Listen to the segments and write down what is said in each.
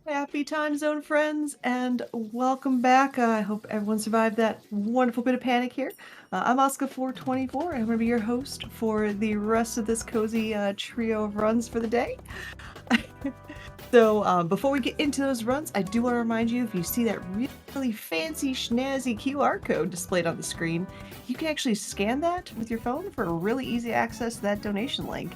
Happy time zone, friends, and welcome back. I hope everyone survived that wonderful bit of panic here. I'm Oscar424, and I'm going to be your host for the rest of this cozy trio of runs for the day. So, before we get into those runs, I do want to remind you, if you see that really fancy schnazzy QR code displayed on the screen, you can actually scan that with your phone for really easy access to that donation link.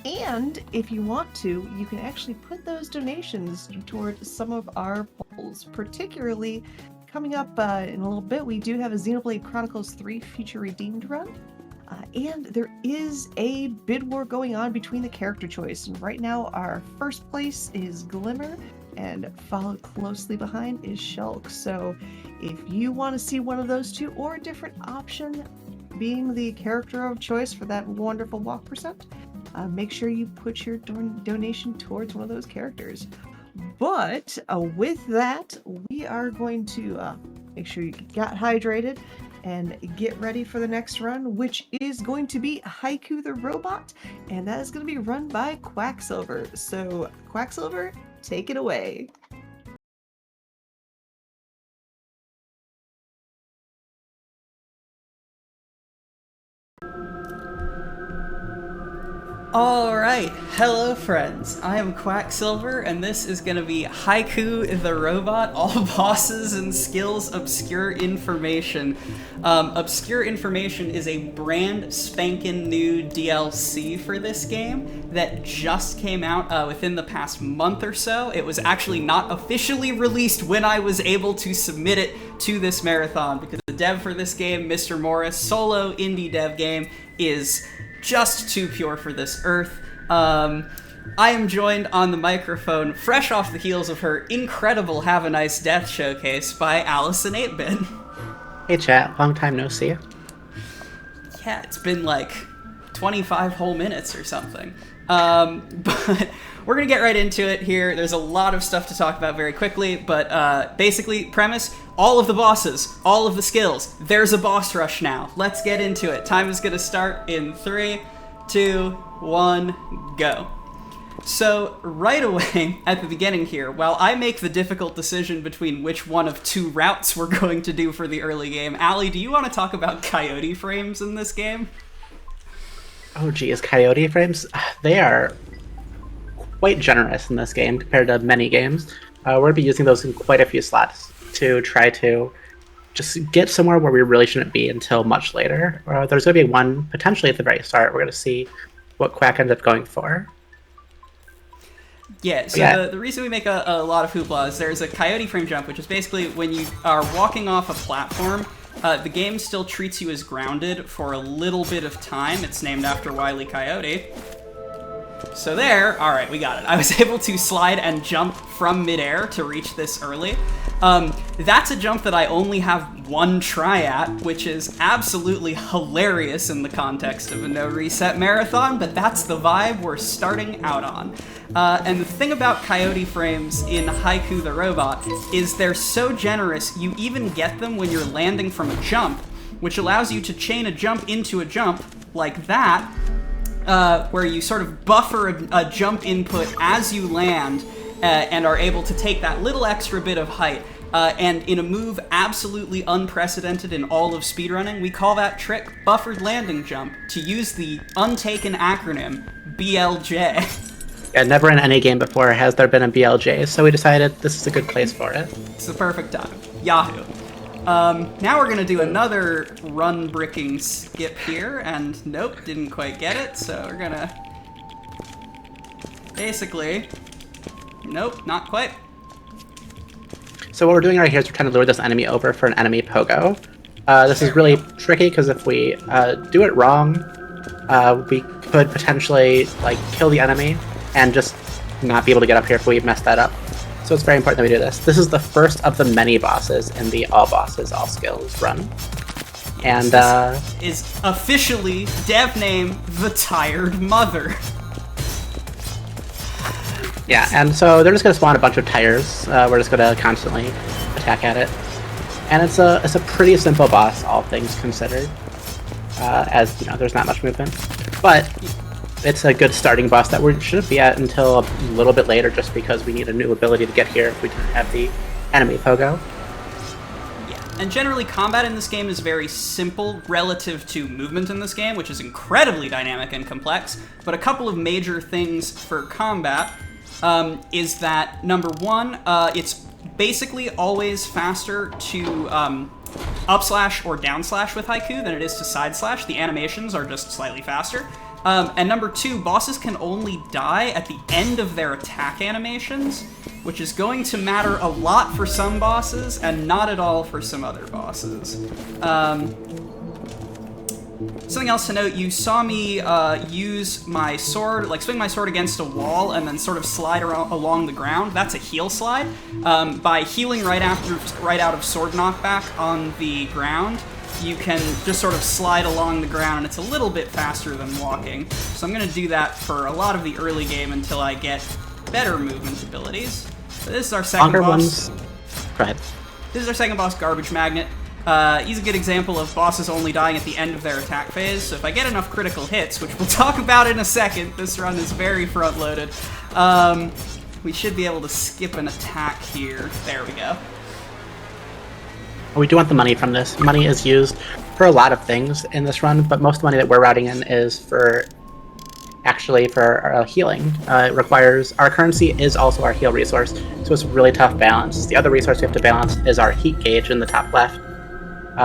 And if you want to, you can actually put those donations toward some of our polls. Particularly, coming up in a little bit, we do have a Xenoblade Chronicles 3 Future Redeemed run. And there is a bid war going on between the character choice. And right now, our first place is Glimmer, and followed closely behind is Shulk. So if you want to see one of those two or a different option being the character of choice for that wonderful walk percent, make sure you put your donation towards one of those characters. But with that, we are going to make sure you got hydrated and get ready for the next run, which is going to be Haiku the Robot, and that is going to be run by Quacksilver. So, Quacksilver, take it away. Alright, hello friends, I am Quacksilver, and this is gonna be Haiku the Robot, All Bosses and Skills Obscure Information. Obscure Information is a brand spankin' new DLC for this game that just came out within the past month or so. It was actually not officially released when I was able to submit it to this marathon, because the dev for this game, Mr. Morris, solo indie dev game, is just too pure for this earth. I am joined on the microphone, fresh off the heels of her incredible Have a Nice Death showcase, by Allison 8-Bit. Hey chat, long time no see. Yeah, it's been like 25 whole minutes or something. But we're gonna get right into it here. There's a lot of stuff to talk about very quickly, but basically, premise, all of the bosses, all of the skills. There's a boss rush now. Let's get into it. Time is gonna start in 3, 2, 1, go. So, right away, at the beginning here, while I make the difficult decision between which one of two routes we're going to do for the early game, Allie, do you want to talk about coyote frames in this game? Oh geez, coyote frames? They are quite generous in this game compared to many games. We're going to be using those in quite a few slots to try to just get somewhere where we really shouldn't be until much later. There's going to be one potentially at the very start. We're going to see what Quack ends up going for. Yeah, so the reason we make a lot of hoopla is there's a coyote frame jump, which is basically when you are walking off a platform, the game still treats you as grounded for a little bit of time. It's named after Wile E. Coyote. So there, alright, we got it. I was able to slide and jump from midair to reach this early. That's a jump that I only have one try at, which is absolutely hilarious in the context of a no reset marathon, but that's the vibe we're starting out on. And the thing about coyote frames in Haiku the Robot is they're so generous, you even get them when you're landing from a jump, which allows you to chain a jump into a jump like that, where you sort of buffer a jump input as you land and are able to take that little extra bit of height. And in a move absolutely unprecedented in all of speedrunning, we call that trick Buffered Landing Jump, to use the untaken acronym BLJ. Yeah, never in any game before has there been a BLJ, so we decided this is a good place for it. It's the perfect time. Yahoo! Now we're gonna do another run bricking skip here, and nope, didn't quite get it, so we're gonna... Basically... Nope, not quite. So what we're doing right here is we're trying to lure this enemy over for an enemy pogo. This is really tricky because if we do it wrong, we could potentially kill the enemy and just not be able to get up here if we mess that up. So it's very important that we do this. This is the first of the many bosses in the All Bosses, All Skills run. And this is officially dev name The Tired Mother. Yeah, and so they're just going to spawn a bunch of tires. We're just going to constantly attack at it. And it's a pretty simple boss, all things considered. As, you know, there's not much movement. But it's a good starting boss that we shouldn't be at until a little bit later, just because we need a new ability to get here if we didn't have the enemy pogo. And generally, combat in this game is very simple relative to movement in this game, which is incredibly dynamic and complex. But a couple of major things for combat is that, number one, it's basically always faster to up slash or down slash with Haiku than it is to side slash. The animations are just slightly faster. And number two, bosses can only die at the end of their attack animations, which is going to matter a lot for some bosses and not at all for some other bosses. Something else to note, you saw me use my sword, like swing my sword against a wall and then sort of slide along the ground. That's a heal slide. By healing right out of sword knockback on the ground, you can just sort of slide along the ground, and it's a little bit faster than walking. So I'm going to do that for a lot of the early game until I get better movement abilities. So this is our second boss. Go ahead. This is our second boss, Garbage Magnet. He's a good example of bosses only dying at the end of their attack phase, so if I get enough critical hits, which we'll talk about in a second, this run is very front-loaded, we should be able to skip an attack here. There we go. We do want the money from this. Money is used for a lot of things in this run, but most of the money that we're routing in is for healing. It requires, our currency is also our heal resource, so it's a really tough balance. The other resource we have to balance is our heat gauge in the top left,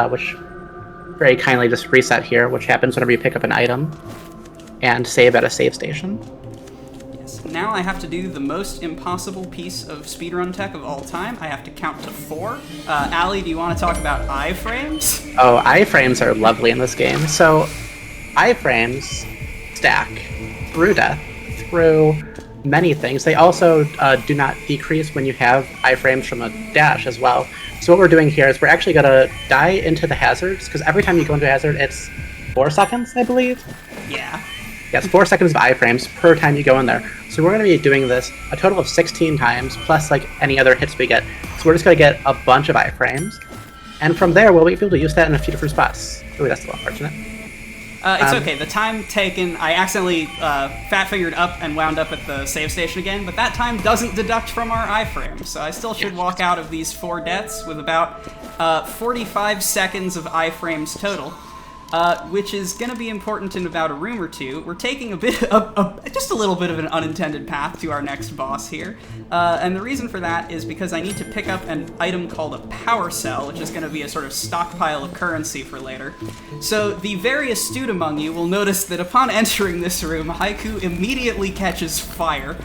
which very kindly just reset here, which happens whenever you pick up an item and save at a save station. Now I have to do the most impossible piece of speedrun tech of all time. I have to count to 4. Allie, do you want to talk about iframes? Oh, iframes are lovely in this game. So, iframes stack through death, through many things. They also do not decrease when you have iframes from a dash as well. So what we're doing here is we're actually going to die into the hazards, because every time you go into a hazard, it's 4 seconds, I believe? Yeah. Yes, 4 seconds of iframes per time you go in there. So we're going to be doing this a total of 16 times, plus like any other hits we get. So we're just going to get a bunch of iframes. And from there, we'll be able to use that in a few different spots. Ooh, that's a little unfortunate. It's okay. The time taken, I accidentally fat-fingered up and wound up at the save station again, but that time doesn't deduct from our iframes, so I still should walk out of these 4 deaths with about 45 seconds of iframes total. Which is going to be important in about a room or two. We're taking just a little bit of an unintended path to our next boss here. And the reason for that is because I need to pick up an item called a power cell, which is going to be a sort of stockpile of currency for later. So the very astute among you will notice that upon entering this room, Haiku immediately catches fire.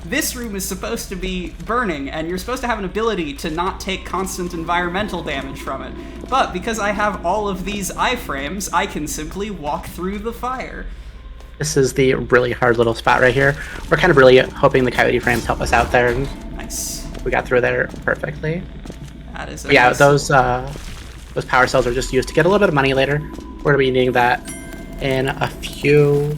This room is supposed to be burning, and you're supposed to have an ability to not take constant environmental damage from it. But because I have all of these iframes, I can simply walk through the fire. This is the really hard little spot right here. We're kind of really hoping the coyote frames help us out there. Nice. We got through there perfectly. That is yeah, nice. those power cells are just used to get a little bit of money later. We're going to be needing that in a few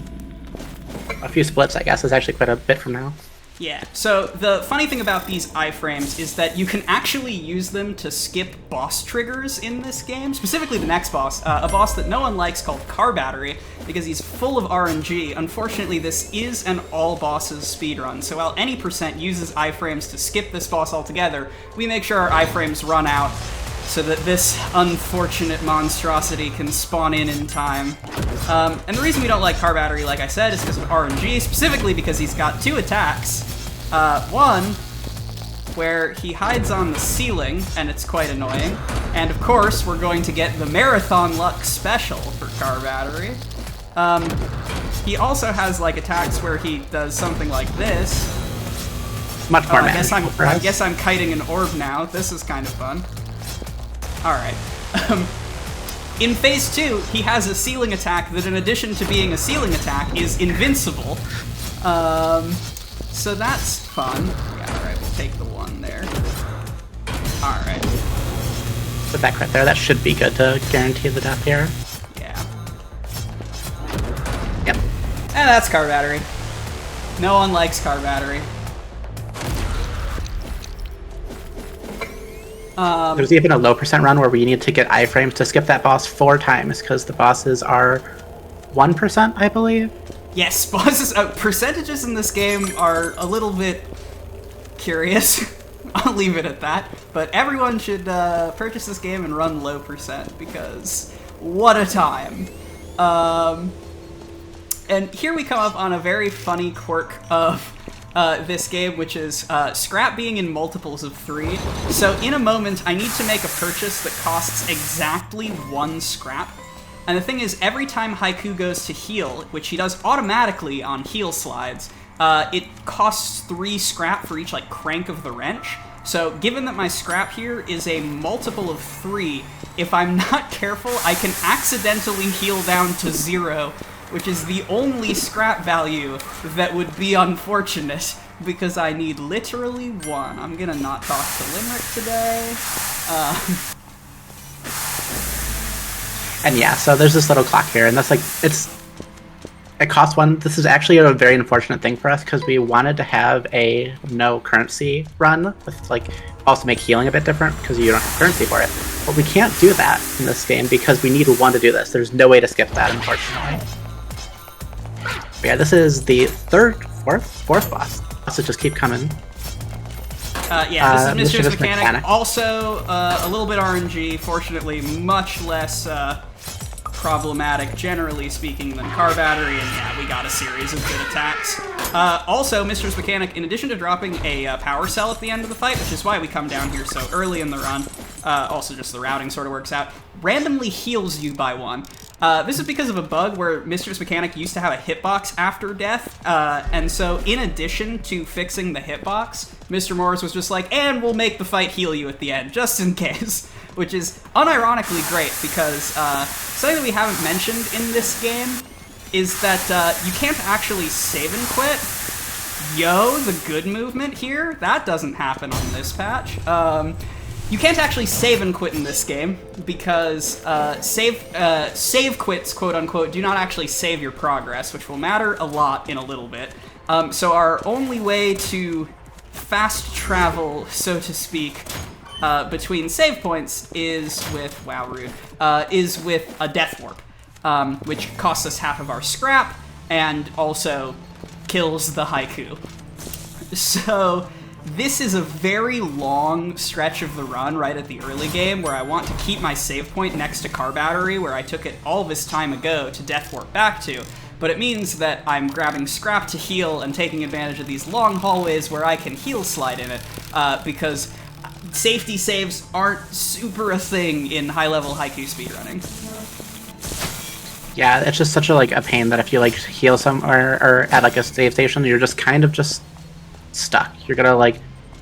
splits, I guess. Is actually quite a bit from now. Yeah, so the funny thing about these iframes is that you can actually use them to skip boss triggers in this game, specifically the next boss, a boss that no one likes called Car Battery, because he's full of RNG. Unfortunately, this is an all bosses speedrun, so while any percent uses iframes to skip this boss altogether, we make sure our iframes run out so that this unfortunate monstrosity can spawn in time. And the reason we don't like Car Battery, like I said, is because of RNG, specifically because he's got 2 attacks. One, where he hides on the ceiling, and it's quite annoying. And of course, we're going to get the Marathon Luck special for Car Battery. He also has like attacks where he does something like this. Much more I guess I'm kiting an orb now. This is kind of fun. Alright. In Phase 2, he has a ceiling attack that, in addition to being a ceiling attack, is invincible. So that's fun. Yeah, alright, we'll take the 1 there. Alright. Put that crit there. That should be good to guarantee the death here. Yeah. Yep. And that's Car Battery. No one likes Car Battery. There's even a low percent run where we need to get iframes to skip that boss 4 times, because the bosses are 1%, I believe. Yes, bosses. Percentages in this game are a little bit curious. I'll leave it at that. But everyone should purchase this game and run low percent, because what a time. And here we come up on a very funny quirk of this game, which is scrap being in multiples of 3. So in a moment, I need to make a purchase that costs exactly 1 scrap. And the thing is, every time Haiku goes to heal, which he does automatically on heal slides, it costs 3 scrap for each, like, crank of the wrench. So given that my scrap here is a multiple of 3, if I'm not careful, I can accidentally heal down to 0, which is the only scrap value that would be unfortunate, because I need literally 1. I'm gonna not talk to Limerick today. And yeah, so there's this little clock here, and that's like, it costs 1. This is actually a very unfortunate thing for us, because we wanted to have a no currency run, with like, also make healing a bit different, because you don't have currency for it. But we can't do that in this game, because we need 1 to do this. There's no way to skip that, unfortunately. But yeah, this is the fourth boss. So just keep coming. Yeah, this is Mischievous Mechanic. Also, a little bit RNG, fortunately much less problematic, generally speaking, than Car Battery, and yeah, we got a series of good attacks. Also, Mischievous Mechanic, in addition to dropping a power cell at the end of the fight, which is why we come down here so early in the run, also just the routing sort of works out, randomly heals you by 1. This is because of a bug where Mischievous Mechanic used to have a hitbox after death, and so in addition to fixing the hitbox, Mr. Morris was just like, and we'll make the fight heal you at the end, just in case, which is unironically great, because something that we haven't mentioned in this game is that you can't actually save and quit. Yo, the good movement here, that doesn't happen on this patch. You can't actually save and quit in this game, because save quits, quote-unquote, do not actually save your progress, which will matter a lot in a little bit. So our only way to fast travel, so to speak, between save points is with, is with a Death Warp, which costs us half of our scrap, and also kills the Haiku. So this is a very long stretch of the run right at the early game where I want to keep my save point next to Car Battery, where I took it all this time ago to Death Warp back to, but it means that I'm grabbing scrap to heal and taking advantage of these long hallways where I can heal slide in it, because safety saves aren't super a thing in high-level Haiku speedrunning. Yeah, it's just such a a pain that if you heal somewhere or at a save station, you're just kind of just stuck. You're gonna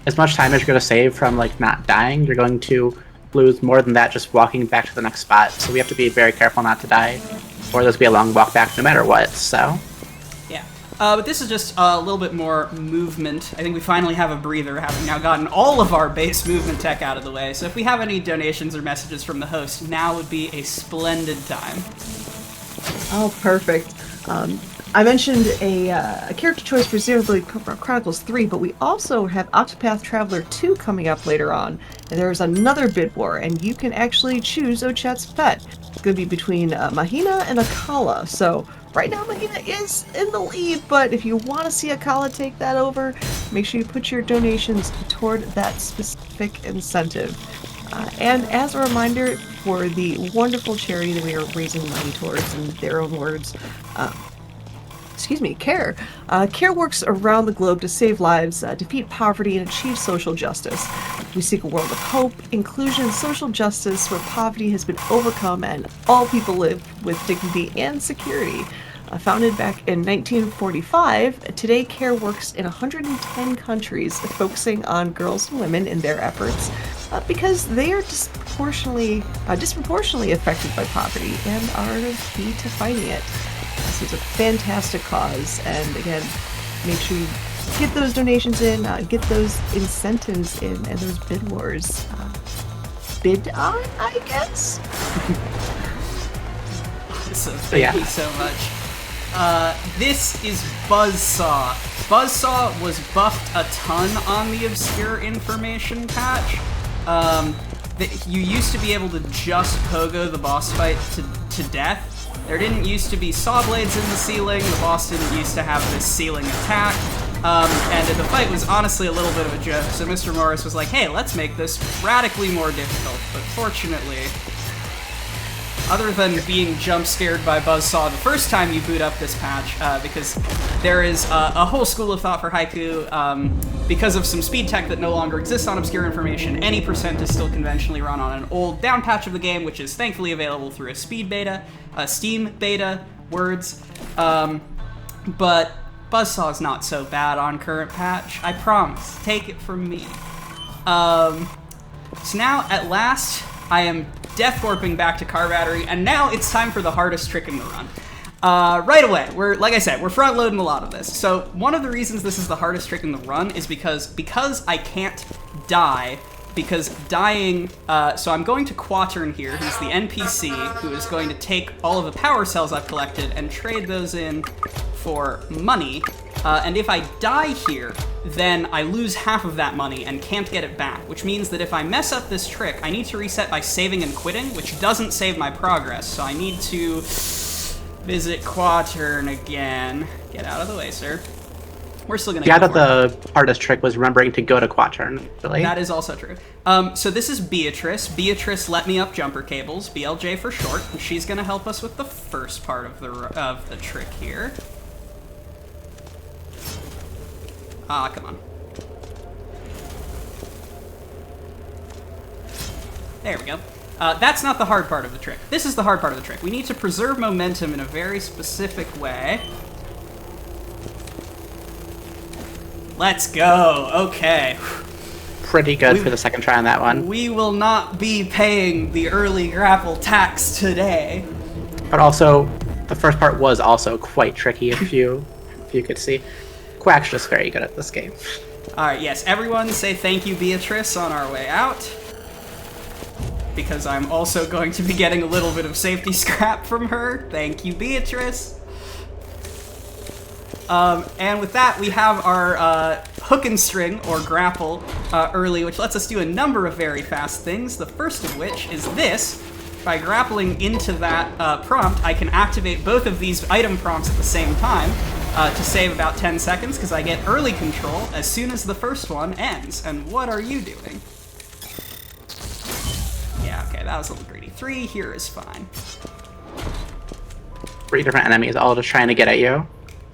as much time as you're gonna save from not dying, you're going to lose more than that just walking back to the next spot. So we have to be very careful not to die, or there's be a long walk back no matter what. So yeah, but this is just a little bit more movement. I think we finally have a breather, having now gotten all of our base movement tech out of the way. So if we have any donations or messages from the host, now would be a splendid time. Oh, perfect. I mentioned a character choice for Xenoblade Chronicles 3, but we also have Octopath Traveler 2 coming up later on. And there's another bid war, and you can actually choose Ochet's pet. It's going to be between Mahina and Akala. So right now Mahina is in the lead, but if you want to see Akala take that over, make sure you put your donations toward that specific incentive. And as a reminder, for the wonderful charity that we are raising money towards, in their own words, CARE. CARE works around the globe to save lives, defeat poverty, and achieve social justice. We seek a world of hope, inclusion, social justice, where poverty has been overcome and all people live with dignity and security. Founded back in 1945, today CARE works in 110 countries, focusing on girls and women in their efforts because they are disproportionately affected by poverty and are the key to fighting it. This is a fantastic cause, and again, make sure you get those donations in, get those incentives in, and those bid wars bid on, I guess? So thank you so much. This is Buzzsaw. Buzzsaw was buffed a ton on the Obscure Information patch. You used to be able to just pogo the boss fight to death, There didn't used to be saw blades in the ceiling. The boss didn't used to have this ceiling attack. And the fight was honestly a little bit of a joke, so Mr. Morris was like, hey, let's make this radically more difficult. But fortunately, other than being jump scared by Buzzsaw the first time you boot up this patch, because there is a whole school of thought for Haiku, because of some speed tech that no longer exists on Obscure Information, any percent is still conventionally run on an old down patch of the game, which is thankfully available through a speed beta, a Steam beta, words, but Buzzsaw is not so bad on current patch, I promise. Take it from me. So now, at last, I am death warping back to car battery, and now it's time for the hardest trick in the run. Right away, like I said, we're front loading a lot of this. So one of the reasons this is the hardest trick in the run is because I can't die, because dying, so I'm going to Quatern here, who's the NPC, who is going to take all of the power cells I've collected and trade those in for money, and if I die here, then I lose half of that money and can't get it back, which means that if I mess up this trick, I need to reset by saving and quitting, which doesn't save my progress, so I need to visit Quatern again. Get out of the way, sir. We're still gonna. Yeah, I thought the hardest trick was remembering to go to Quatern. Really? That is also true. So this is Beatrice. Beatrice let me up jumper cables, BLJ for short. And she's gonna help us with the first part of the trick here. Ah, come on. There we go. That's not the hard part of the trick. This is the hard part of the trick. We need to preserve momentum in a very specific way. Let's go. Okay. Pretty good for the second try on that one. We will not be paying the early grapple tax today. But also, the first part was also quite tricky if you could see. Quack's just very good at this game. Alright, yes, everyone say thank you, Beatrice, on our way out. Because I'm also going to be getting a little bit of safety scrap from her. Thank you, Beatrice. And with that, we have our hook and string, or grapple, early, which lets us do a number of very fast things, the first of which is this. By grappling into that prompt, I can activate both of these item prompts at the same time to save about 10 seconds, because I get early control as soon as the first one ends. And what are you doing? Yeah, okay, that was a little greedy. 3 here is fine. 3 different enemies all just trying to get at you.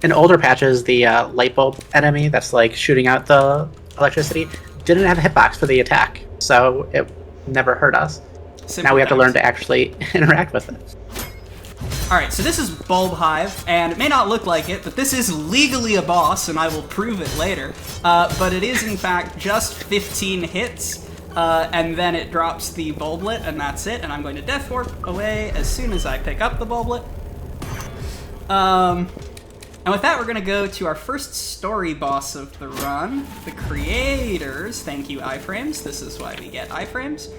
In older patches, the light bulb enemy that's like shooting out the electricity didn't have a hitbox for the attack, so it never hurt us. Simple now we have to things. learn to actually interact with it. Alright, so this is Bulb Hive, and it may not look like it, but this is legally a boss, and I will prove it later. But it is, in fact, just 15 hits, and then it drops the Bulblet, and that's it, and I'm going to Death Warp away as soon as I pick up the Bulblet. And with that, we're going to go to our first story boss of the run, the Creators. Thank you, iframes. This is why we get iframes.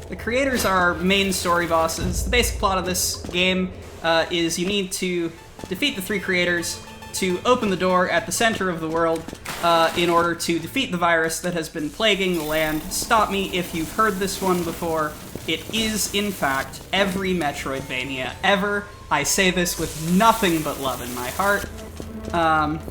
The Creators are our main story bosses. The basic plot of this game is you need to defeat the 3 Creators to open the door at the center of the world in order to defeat the virus that has been plaguing the land. Stop me if you've heard this one before. It is, in fact, every Metroidvania ever. I say this with nothing but love in my heart. Alright,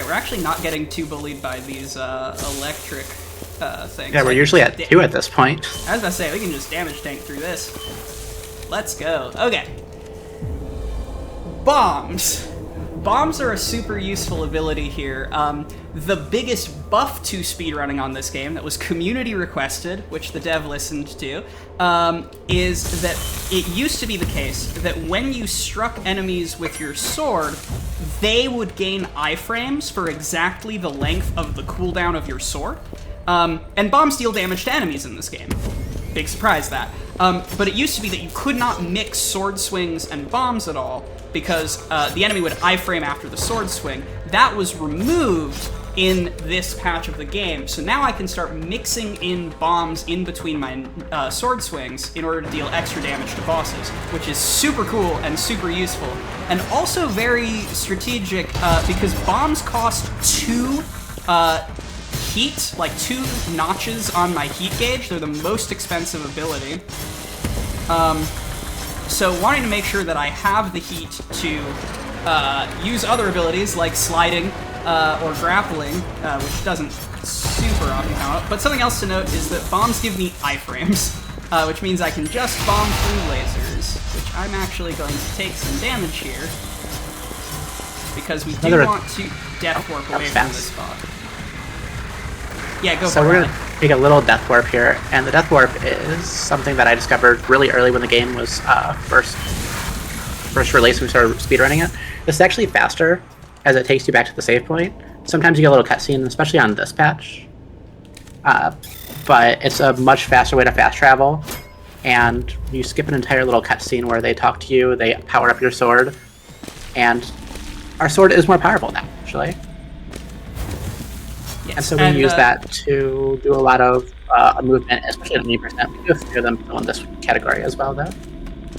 we're actually not getting too bullied by these electric things. Yeah, we're usually at 2 at this point. I was about to say, we can just damage tank through this. Let's go. Okay. Bombs. Bombs are a super useful ability here. The biggest buff to speedrunning on this game that was community requested, which the dev listened to, is that it used to be the case that when you struck enemies with your sword, they would gain iframes for exactly the length of the cooldown of your sword. And bombs deal damage to enemies in this game. Big surprise, that. But it used to be that you could not mix sword swings and bombs at all, because the enemy would iframe after the sword swing. That was removed in this patch of the game, so now I can start mixing in bombs in between my sword swings in order to deal extra damage to bosses, which is super cool and super useful. And also very strategic, because bombs cost 2 heat, like 2 notches on my heat gauge. They're the most expensive ability. So wanting to make sure that I have the heat to use other abilities like sliding or grappling, which doesn't super often come up. But something else to note is that bombs give me iframes, which means I can just bomb through lasers, which I'm actually going to take some damage here, because we do want to death warp away from this spot. Yeah, go for it. So we're going to take a little death warp here, and the death warp is something that I discovered really early when the game was first released and we started speedrunning it. This is actually faster, as it takes you back to the save point. Sometimes you get a little cutscene, especially on this patch. But it's a much faster way to fast travel, and you skip an entire little cutscene where they talk to you, they power up your sword, and our sword is more powerful now, actually. Yes. And so we use that to do a lot of movement, especially at 90%. We do have a few of them in this category as well, though.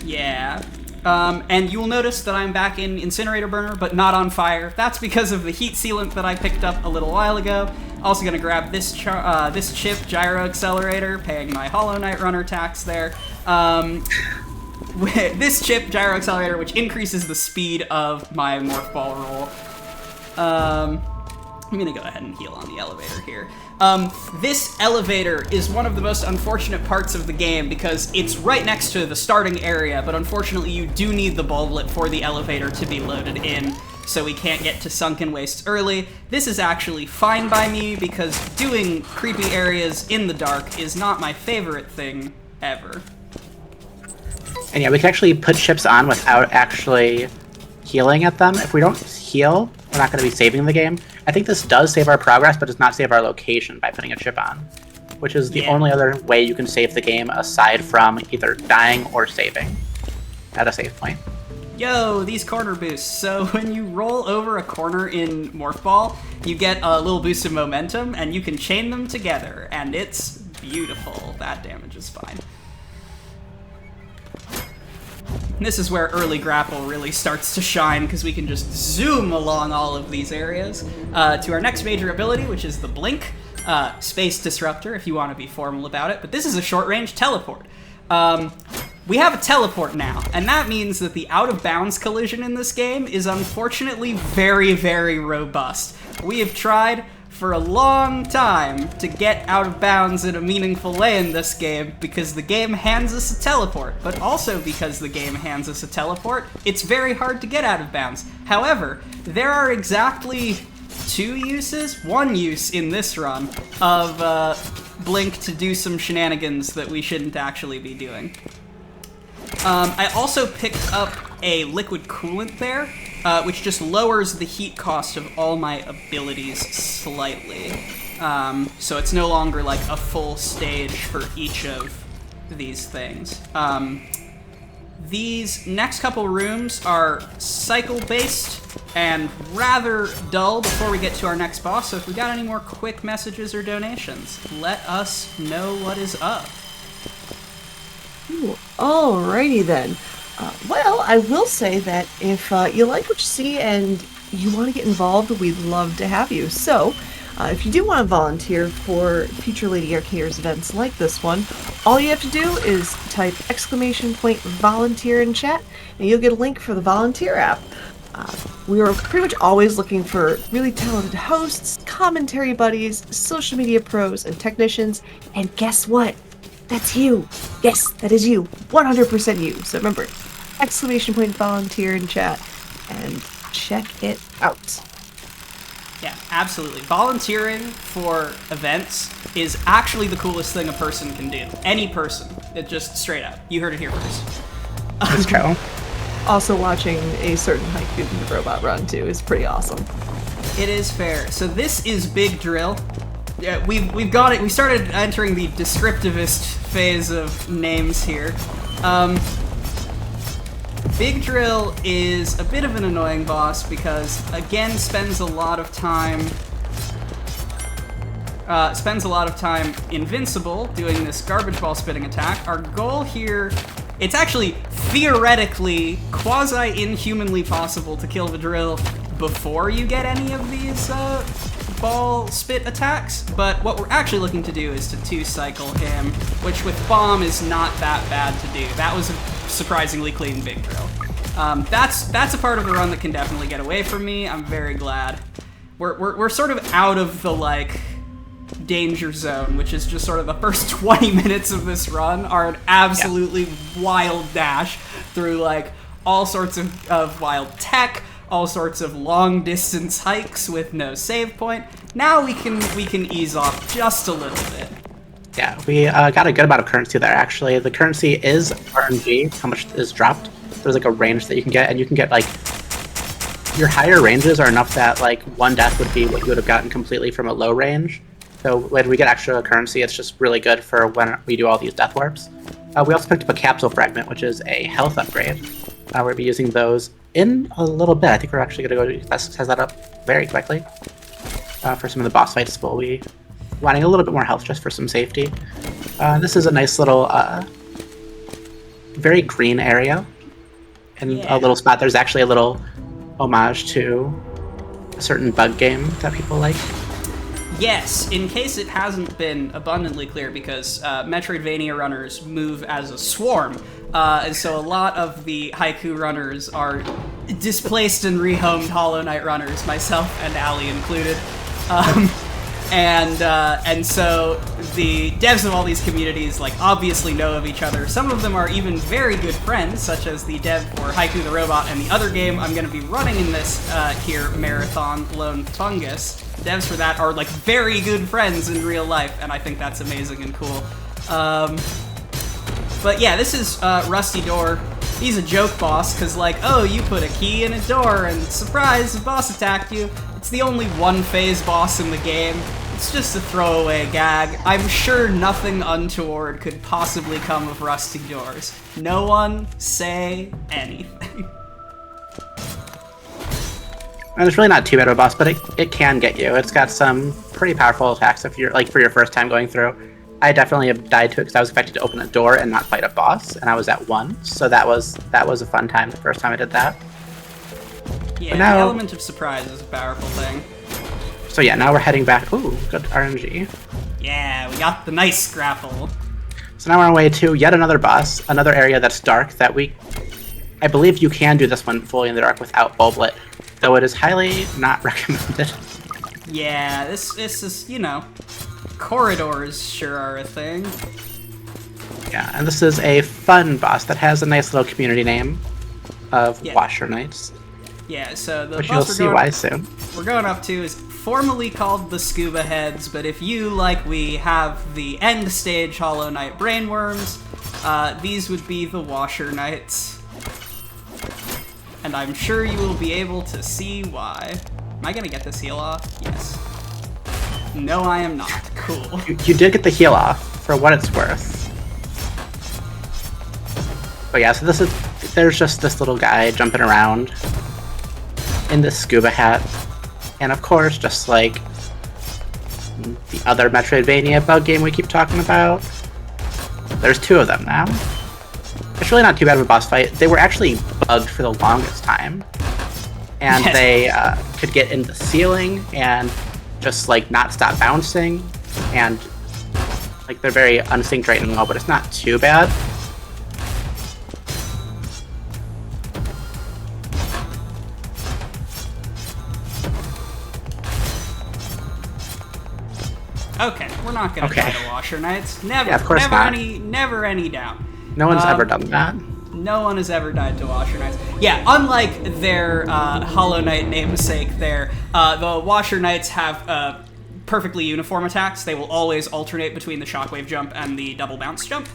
Yeah. And you'll notice that I'm back in Incinerator Burner, but not on fire. That's because of the heat sealant that I picked up a little while ago. Also gonna grab this chip, Gyro Accelerator, paying my Hollow Knight Runner tax there. This chip, Gyro Accelerator, which increases the speed of my Morph Ball roll. I'm gonna go ahead and heal on the elevator here. This elevator is one of the most unfortunate parts of the game because it's right next to the starting area, but unfortunately you do need the bulblet for the elevator to be loaded in, so we can't get to Sunken Wastes early. This is actually fine by me because doing creepy areas in the dark is not my favorite thing ever. And yeah, we can actually put chips on without actually healing at them. If we don't heal, we're not going to be saving the game. I think this does save our progress, but does not save our location by putting a chip on, which is the only other way you can save the game aside from either dying or saving at a save point. Yo, these corner boosts. So when you roll over a corner in Morph Ball, you get a little boost of momentum, and you can chain them together, and it's beautiful. That damage is fine. This is where early grapple really starts to shine, because we can just zoom along all of these areas to our next major ability, which is the Blink. Space Disruptor, if you want to be formal about it, but this is a short-range teleport. We have a teleport now, and that means that the out-of-bounds collision in this game is unfortunately very, very robust. We have tried for a long time to get out of bounds in a meaningful way in this game because the game hands us a teleport, but also because the game hands us a teleport, it's very hard to get out of bounds. However, there are exactly one use in this run of Blink to do some shenanigans that we shouldn't actually be doing. I also picked up a liquid coolant there, which just lowers the heat cost of all my abilities slightly. So it's no longer like a full stage for each of these things. These next couple rooms are cycle-based and rather dull before we get to our next boss, so if we got any more quick messages or donations, let us know what is up. Ooh, alrighty then. Well, I will say that if you like what you see and you want to get involved, we'd love to have you. So, if you do want to volunteer for future Lady Arcade's events like this one, all you have to do is type !volunteer in chat, and you'll get a link for the volunteer app. We are pretty much always looking for really talented hosts, commentary buddies, social media pros, and technicians, and guess what? That's you. Yes, that is you. 100% you. So remember, !volunteer in chat and check it out. Yeah, absolutely. Volunteering for events is actually the coolest thing a person can do. Any person. It just straight up. You heard it here first. That's true. Also watching a certain Haiku the robot run too is pretty awesome. It is fair. So this is Big Drill. Yeah, we've got it. We started entering the descriptivist phase of names here. Big Drill is a bit of an annoying boss because, again, spends a lot of time invincible doing this garbage ball spitting attack. Our goal here, it's actually theoretically quasi-inhumanly possible to kill the drill before you get any of these ball spit attacks, but what we're actually looking to do is to 2-cycle him, which with bomb is not that bad to do. That was a surprisingly clean big throw. That's a part of the run that can definitely get away from me. I'm very glad. We're sort of out of the, like, danger zone, which is just sort of the first 20 minutes of this run are an absolutely wild dash through, like, all sorts of wild tech, all sorts of long distance hikes with no save point. Now we can ease off just a little bit. Yeah, we got a good amount of currency there, actually. The currency is RNG, how much is dropped. There's like a range that you can get, and you can get like, your higher ranges are enough that like one death would be what you would have gotten completely from a low range. So when we get extra currency, it's just really good for when we do all these death warps. We also picked up a capsule fragment, which is a health upgrade. We're going to be using those in a little bit. I think we're actually going to go test that up very quickly. For some of the boss fights, we'll be wanting a little bit more health just for some safety. This is a nice little, very green area. In a little spot, there's actually a little homage to a certain bug game that people like. Yes, in case it hasn't been abundantly clear, because Metroidvania runners move as a swarm, and so a lot of the Haiku runners are displaced and rehomed Hollow Knight runners, myself and Ali included. And so the devs of all these communities, like, obviously know of each other. Some of them are even very good friends, such as the dev for Haiku the Robot and the other game I'm going to be running in this here marathon, Lone Fungus. Devs for that are, like, very good friends in real life, and I think that's amazing and cool. But yeah, this is Rusty Door. He's a joke boss, because, like, oh, you put a key in a door, and surprise, the boss attacked you. It's the only one-phase boss in the game. It's just a throwaway gag. I'm sure nothing untoward could possibly come of Rusty Doors. No one say anything. And it's really not too bad of a boss, but it can get you. It's got some pretty powerful attacks if you're, like, for your first time going through. I definitely have died to it because I was expected to open a door and not fight a boss, and I was at 1, so that was a fun time the first time I did that. Yeah, now, the element of surprise is a powerful thing. So yeah, now we're heading back. Ooh, good RNG. Yeah, we got the nice grapple. So now we're on our way to yet another boss, another area that's dark that I believe you can do this one fully in the dark without bulblet, though it is highly not recommended. Yeah, this is, you know, corridors sure are a thing. Yeah, and this is a fun boss that has a nice little community name of Washer Knights. Yeah, so the which boss you'll see why soon. We're going up to is formerly called the Scuba Heads, but if you, like we have the end stage Hollow Knight Brainworms, these would be the Washer Knights. And I'm sure you will be able to see why. Am I gonna get this heal off? Yes. No, I am not. Cool. You did get the heal off, for what it's worth. But yeah, so there's just this little guy jumping around in this scuba hat. And of course, just like the other Metroidvania bug game we keep talking about, there's 2 of them now. It's really not too bad of a boss fight. They were actually bugged for the longest time. And they could get in the ceiling and just like not stop bouncing. And like they're very unsynced right now, but it's not too bad. Okay, we're not gonna die to Washer Knights. Never, yeah, of course not. Never any doubt. No one's ever done that. No one has ever died to Washer Knights. Yeah, unlike their Hollow Knight namesake there, the Washer Knights have perfectly uniform attacks. They will always alternate between the shockwave jump and the double bounce jump,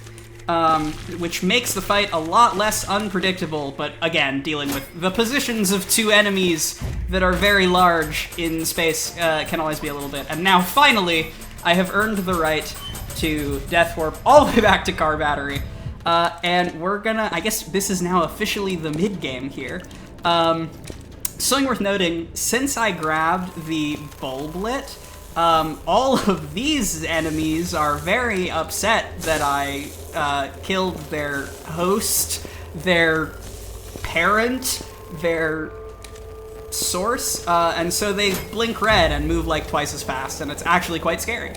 which makes the fight a lot less unpredictable, but again, dealing with the positions of 2 enemies that are very large in space can always be a little bit. And now, finally, I have earned the right to Death Warp all the way back to Car Battery. And we're gonna, I guess this is now officially the mid-game here. Something worth noting, since I grabbed the Bulblet, all of these enemies are very upset that I killed their host, their parent, their source, and so they blink red and move like twice as fast, and it's actually quite scary.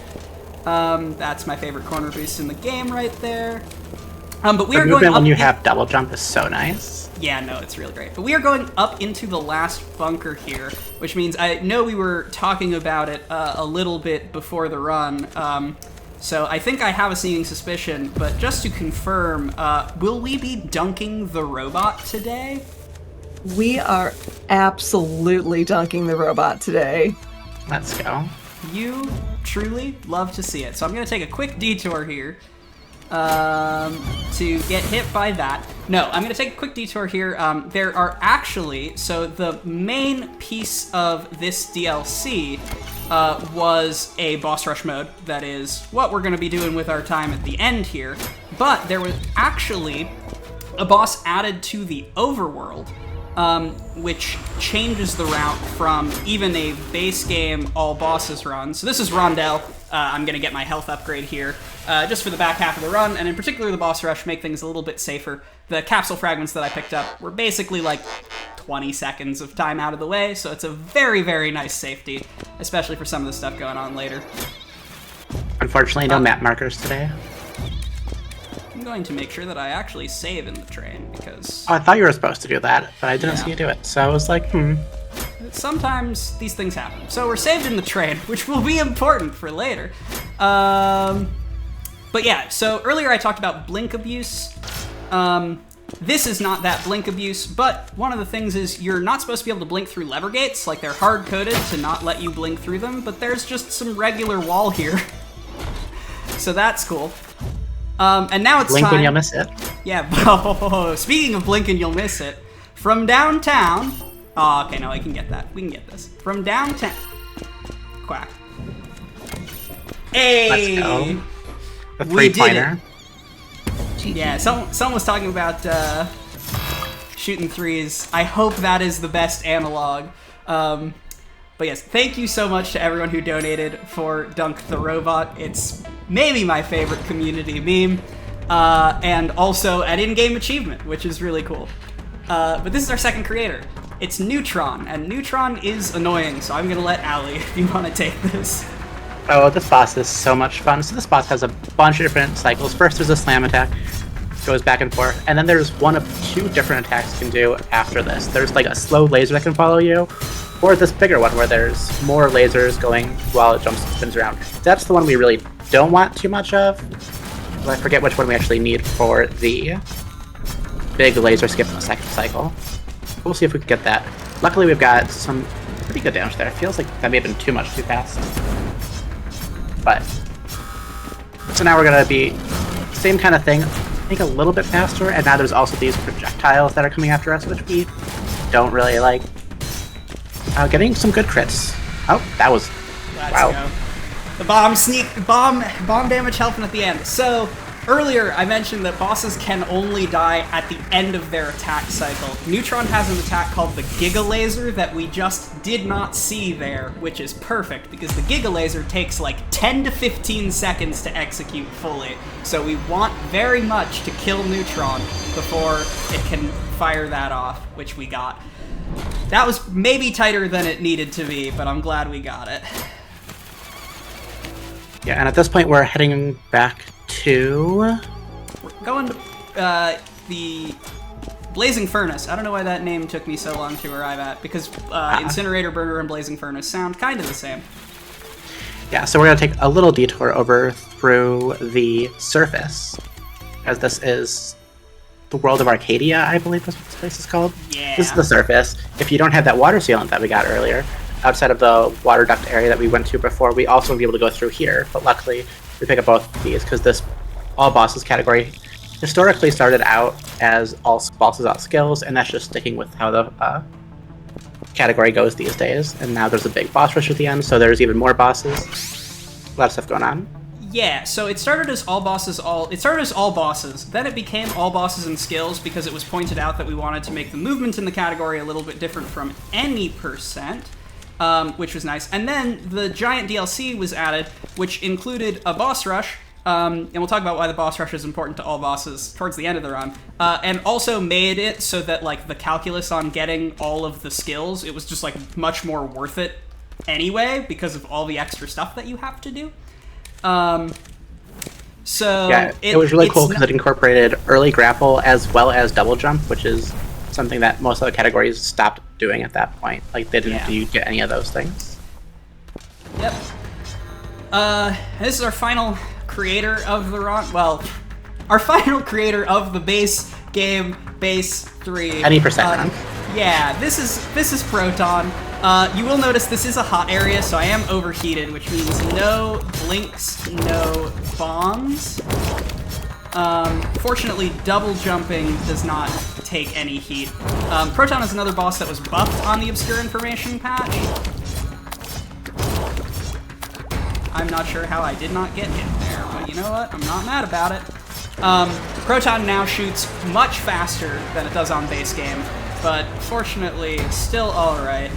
That's my favorite corner boost in the game right there. But we are going up when you have double jump is so nice. Yeah, no, it's really great. But we are going up into the last bunker here, which means I know we were talking about it a little bit before the run. So I think I have a sneaking suspicion, but just to confirm, will we be dunking the robot today? We are absolutely dunking the robot today. Let's go. You truly love to see it. So I'm going to take a quick detour here to get hit by that. No, I'm going to take a quick detour here. There are actually, so the main piece of this DLC was a boss rush mode. That is what we're going to be doing with our time at the end here. But there was actually a boss added to the overworld, which changes the route from even a base game all bosses run. So this is Rondell. I'm going to get my health upgrade here just for the back half of the run, and in particular the boss rush, make things a little bit safer. The capsule fragments that I picked up were basically like 20 seconds of time out of the way, so it's a very, very nice safety, especially for some of the stuff going on later. Unfortunately, no map markers today. I'm going to make sure that I actually save in the train, because... Oh, I thought you were supposed to do that, but I didn't see you do it, so I was like, Sometimes these things happen. So we're saved in the train, which will be important for later. But yeah, so earlier I talked about blink abuse. This is not that blink abuse, but one of the things is you're not supposed to be able to blink through lever gates. Like, they're hard-coded to not let you blink through them, but there's just some regular wall here. So that's cool. And now it's blink time... when you'll miss it. Yeah, oh, speaking of blink and you'll miss it, from downtown... Oh, okay, no, I can get that. We can get this. From downtown... Quack. Hey! Let's go. The We did three-pointer. Yeah, someone was talking about shooting threes. I hope that is the best analog. But yes, thank you so much to everyone who donated for Dunk the Robot. It's maybe my favorite community meme. And also an in-game achievement, which is really cool. But this is our second creator. It's Neutron, and Neutron is annoying, so I'm gonna let Allie, if you want to take this. Oh, this boss is so much fun. So this boss has a bunch of different cycles. First, there's a slam attack, goes back and forth, and then there's one of two different attacks you can do after this. There's like a slow laser that can follow you, or this bigger one where there's more lasers going while it jumps and spins around. That's the one we really don't want too much of. I forget which one we actually need for the big laser skip in the second cycle. We'll see if we can get that. Luckily, we've got some pretty good damage there. It feels like that may have been too much too fast. But, so now we're going to be same kind of thing, I think a little bit faster, and now there's also these projectiles that are coming after us, which we don't really like. Getting some good crits. Oh, that was, wow. Go. The bomb damage helping at the end. So, earlier I mentioned that bosses can only die at the end of their attack cycle. Neutron has an attack called the Giga Laser that we just did not see there, which is perfect because the Giga Laser takes like 10 to 15 seconds to execute fully. So we want very much to kill Neutron before it can fire that off, which we got. That was maybe tighter than it needed to be, but I'm glad we got it. Yeah, and at this point we're heading back to... We're going to the Blazing Furnace. I don't know why that name took me so long to arrive at, because Incinerator Burner and Blazing Furnace sound kind of the same. Yeah, so we're going to take a little detour over through the surface, as this is the world of Arcadia, I believe is what this place is called. Yeah. This is the surface. If you don't have that water sealant that we got earlier, outside of the water duct area that we went to before, we also would be able to go through here, but luckily we pick up both of these because this all bosses category historically started out as all bosses all skills, and that's just sticking with how the category goes these days. And now there's a big boss rush at the end, so there's even more bosses. A lot of stuff going on. Yeah, so it started as all bosses, then it became all bosses and skills because it was pointed out that we wanted to make the movement in the category a little bit different from any percent. Which was nice. And then the giant DLC was added, which included a boss rush And we'll talk about why the boss rush is important to all bosses towards the end of the run. And also made it so that, like, the calculus on getting all of the skills, it was just, like, much more worth it anyway because of all the extra stuff that you have to do. So yeah, it was really cool because it incorporated early grapple as well as double jump, which is something that most other categories stopped doing at that point. Like, they didn't get any of those things. Yep. This is our final creator of the run. Well, our final creator of the base game, base 3. Any percent run. Yeah, this is Proton. You will notice this is a hot area, so I am overheated, which means no blinks, no bombs. Fortunately, double jumping does not take any heat. Proton is another boss that was buffed on the Obscure Information patch. I'm not sure how I did not get hit there, but you know what? I'm not mad about it. Proton now shoots much faster than it does on base game, but fortunately, it's still alright.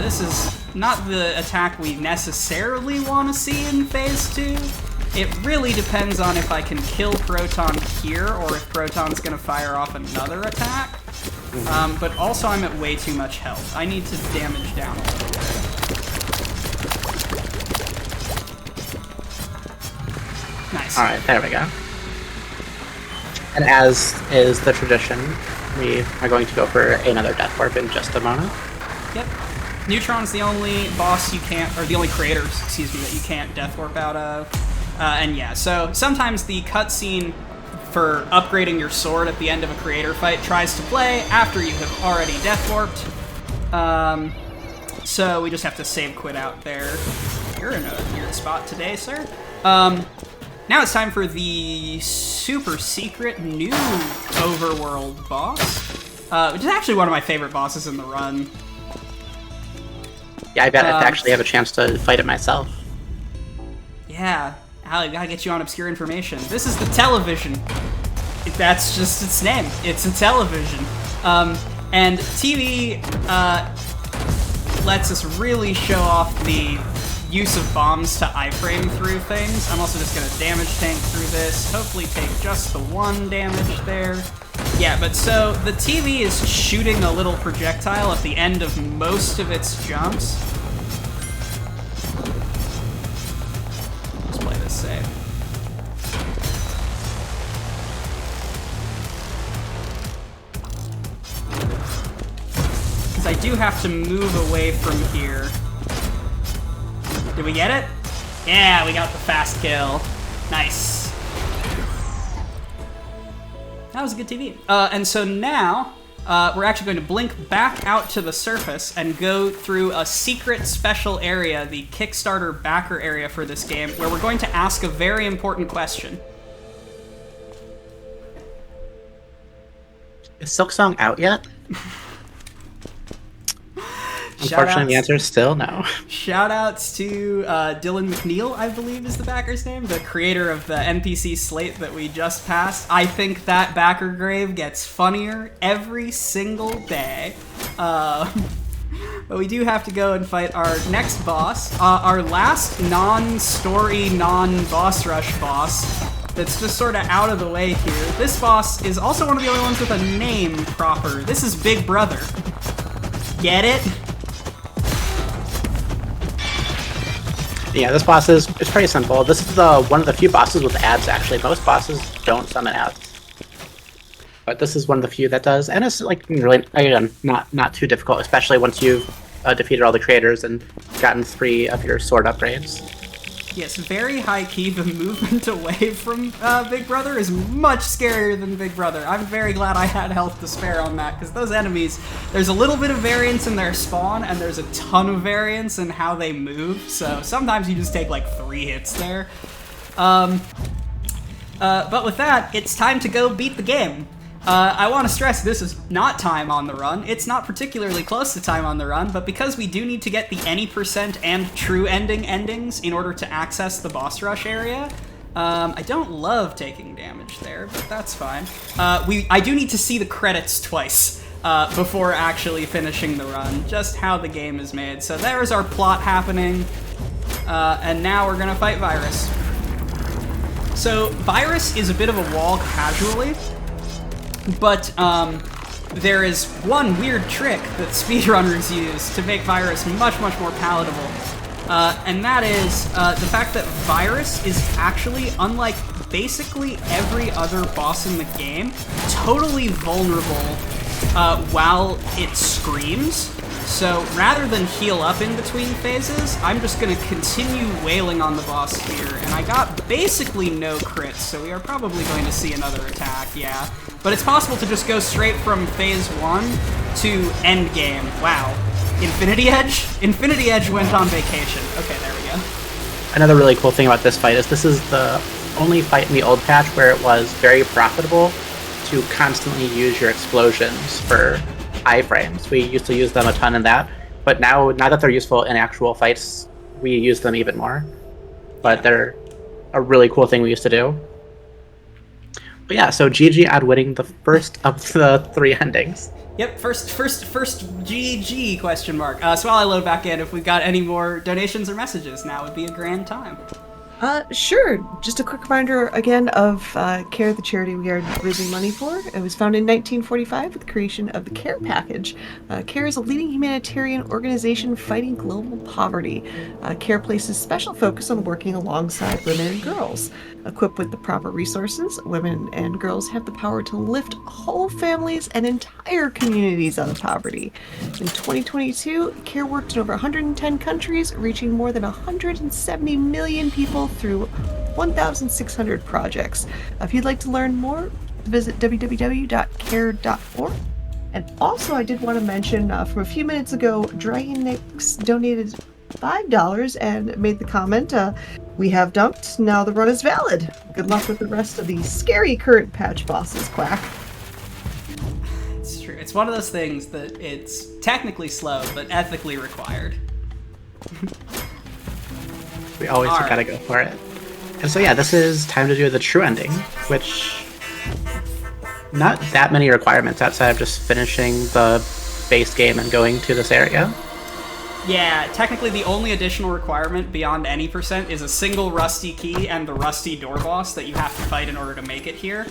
This is not the attack we necessarily want to see in Phase 2. It really depends on if I can kill Proton here, or if Proton's going to fire off another attack. But also I'm at way too much health. I need to damage down a little bit. Nice. Alright, there we go. And as is the tradition, we are going to go for another Death Warp in just a moment. Yep. Neutron's the only boss you can't, or the only creators, excuse me, that you can't Death Warp out of. And yeah, so sometimes the cutscene for upgrading your sword at the end of a creator fight tries to play after you have already Death Warped. So we just have to save quit out there. You're in a weird spot today, sir. Now it's time for the super secret new overworld boss, which is actually one of my favorite bosses in the run. Yeah, I bet I'd actually have a chance to fight it myself. Yeah, I gotta get you on Obscure Information. This is the television. That's just its name. It's a television. And TV lets us really show off the use of bombs to iframe through things. I'm also just gonna damage tank through this, hopefully take just the 1 damage there. Yeah, but so the TV is shooting a little projectile at the end of most of its jumps. Let's play this safe. Because I do have to move away from here. Did we get it? Yeah, we got the fast kill. Nice. That was a good TV. And so now, we're actually going to blink back out to the surface and go through a secret special area, the Kickstarter backer area for this game, where we're going to ask a very important question. Is Silksong out yet? Unfortunately, the answer is still no. Shoutouts to Dylan McNeil, I believe is the backer's name, the creator of the NPC slate that we just passed. I think that backer grave gets funnier every single day. But we do have to go and fight our next boss, our last non-story, non-boss rush boss that's just sort of out of the way here. This boss is also one of the only ones with a name proper. This is Big Brother. Get it? Yeah, this boss is pretty simple. This is one of the few bosses with ads, actually. Most bosses don't summon ads. But this is one of the few that does, and it's, like, really, again, not too difficult, especially once you've defeated all the creators and gotten 3 of your sword upgrades. Yes, very high key. The movement away from Big Brother is much scarier than Big Brother. I'm very glad I had health to spare on that, because those enemies, there's a little bit of variance in their spawn, and there's a ton of variance in how they move, so sometimes you just take like 3 hits there. But with that, it's time to go beat the game. I want to stress this is not time on the run. It's not particularly close to time on the run, but because we do need to get the any % and true ending endings in order to access the boss rush area, I don't love taking damage there, but that's fine. I do need to see the credits twice before actually finishing the run, just how the game is made. So there's our plot happening, and now we're gonna fight Virus. So Virus is a bit of a wall casually, but there is one weird trick that speedrunners use to make Virus much, much more palatable. And that is the fact that Virus is actually, unlike basically every other boss in the game, totally vulnerable while it screams. So rather than heal up in between phases, I'm just going to continue wailing on the boss here. And I got basically no crits, so we are probably going to see another attack, yeah. But it's possible to just go straight from phase 1 to end game. Wow. Infinity Edge? Infinity Edge went on vacation. Okay, there we go. Another really cool thing about this fight is this is the only fight in the old patch where it was very profitable to constantly use your explosions for iframes. We used to use them a ton in that, but now that they're useful in actual fights, we use them even more. But they're a really cool thing we used to do. But yeah, so GG on winning the first of the 3 endings. Yep, first GG question mark. So while I load back in, if we've got any more donations or messages, now would be a grand time. Sure. Just a quick reminder again of CARE, the charity we are raising money for. It was founded in 1945 with the creation of the CARE package. CARE is a leading humanitarian organization fighting global poverty. CARE places special focus on working alongside women and girls. Equipped with the proper resources, women and girls have the power to lift whole families and entire communities out of poverty. In 2022, CARE worked in over 110 countries, reaching more than 170 million people through 1,600 projects. If you'd like to learn more, visit www.care.org. And also, I did want to mention from a few minutes ago, Dragon Nix donated $5 and made the comment, we have dumped, now the run is valid. Good luck with the rest of the scary current patch bosses, Quack. It's true. It's one of those things that it's technically slow, but ethically required. We always gotta go for it. And so yeah, this is time to do the true ending, which not that many requirements outside of just finishing the base game and going to this area. Yeah, technically the only additional requirement beyond any percent is a single rusty key and the rusty door boss that you have to fight in order to make it here,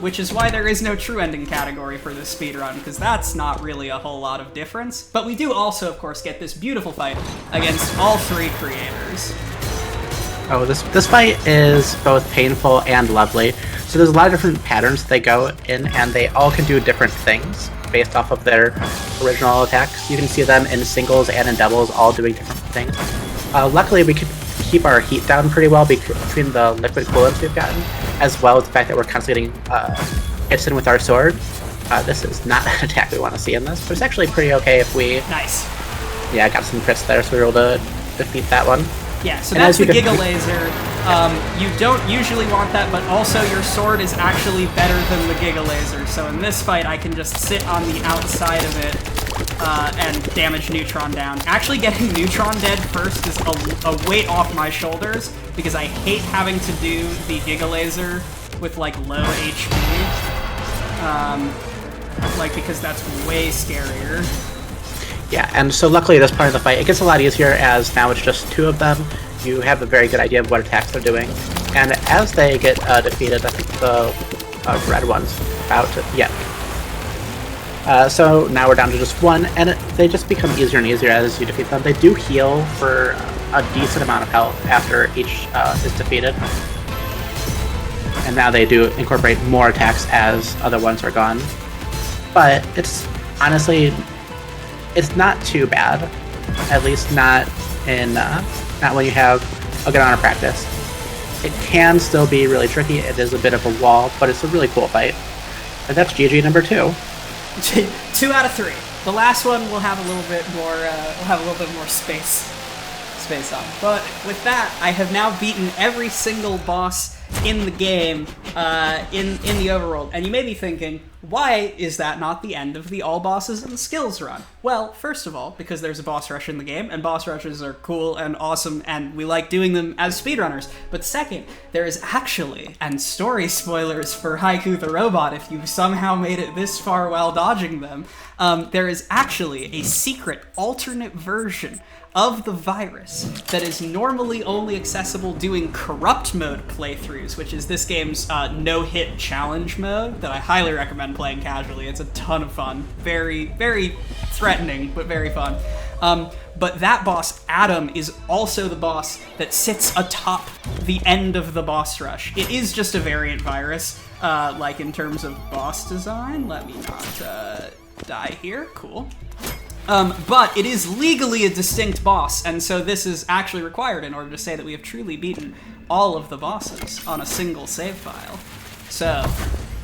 which is why there is no true ending category for this speedrun, because that's not really a whole lot of difference. But we do also, of course, get this beautiful fight against all 3 creators. Oh, this fight is both painful and lovely. So there's a lot of different patterns they go in, and they all can do different things based off of their original attacks. You can see them in singles and in doubles, all doing different things. Luckily, we could keep our heat down pretty well between the liquid coolants we've gotten, as well as the fact that we're constantly getting hits in with our sword. This is not an attack we want to see in this, but it's actually pretty okay if we... Nice. Yeah, got some crits there, so we were able to defeat that one. Yeah, so that's the Giga Laser. You don't usually want that, but also your sword is actually better than the Giga Laser. So in this fight, I can just sit on the outside of it and damage Neutron down. Actually getting Neutron dead first is a weight off my shoulders, because I hate having to do the Giga Laser with, like, low HP. Because that's way scarier. Yeah, and so luckily this part of the fight, it gets a lot easier as now it's just 2 of them. You have a very good idea of what attacks they're doing. And as they get defeated, I think the red one's about to... Yeah. So now we're down to just 1, and they just become easier and easier as you defeat them. They do heal for a decent amount of health after each is defeated. And now they do incorporate more attacks as other ones are gone. But it's honestly... It's not too bad, at least not in not when you have a good amount of practice. It can still be really tricky. It is a bit of a wall, but it's a really cool fight. And that's GG number 2. 2 out of 3. The last one will have a little bit more. We'll have a little bit more space on. But with that, I have now beaten every single boss in the game in the overworld. And you may be thinking, Why is that not the end of the all bosses and skills run? Well, first of all, because there's a boss rush in the game, and boss rushes are cool and awesome, and we like doing them as speedrunners. But second, there is actually, and story spoilers for Haiku the Robot if you've somehow made it this far while dodging them, there is actually a secret alternate version of the virus that is normally only accessible doing corrupt mode playthroughs, which is this game's no-hit challenge mode that I highly recommend playing casually. It's a ton of fun. Very, very threatening, but very fun. But that boss, Adam, is also the boss that sits atop the end of the boss rush. It is just a variant virus, like in terms of boss design. Let me not die here. Cool. But it is legally a distinct boss, and so this is actually required in order to say that we have truly beaten all of the bosses on a single save file. So,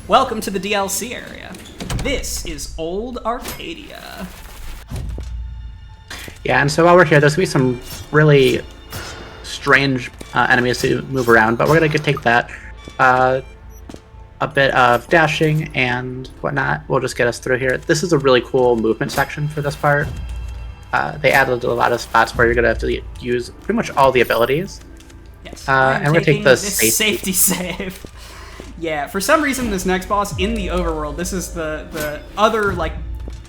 welcome to the DLC area. This is Old Arcadia. Yeah, and so while we're here, there's going to be some really strange enemies to move around, but we're going to take that. A bit of dashing and whatnot will just get us through here. This is a really cool movement section for this part. They added a lot of spots where you're going to have to use pretty much all the abilities. Yes, and we're going to take the safety save. Yeah, for some reason this next boss in the overworld, this is the other like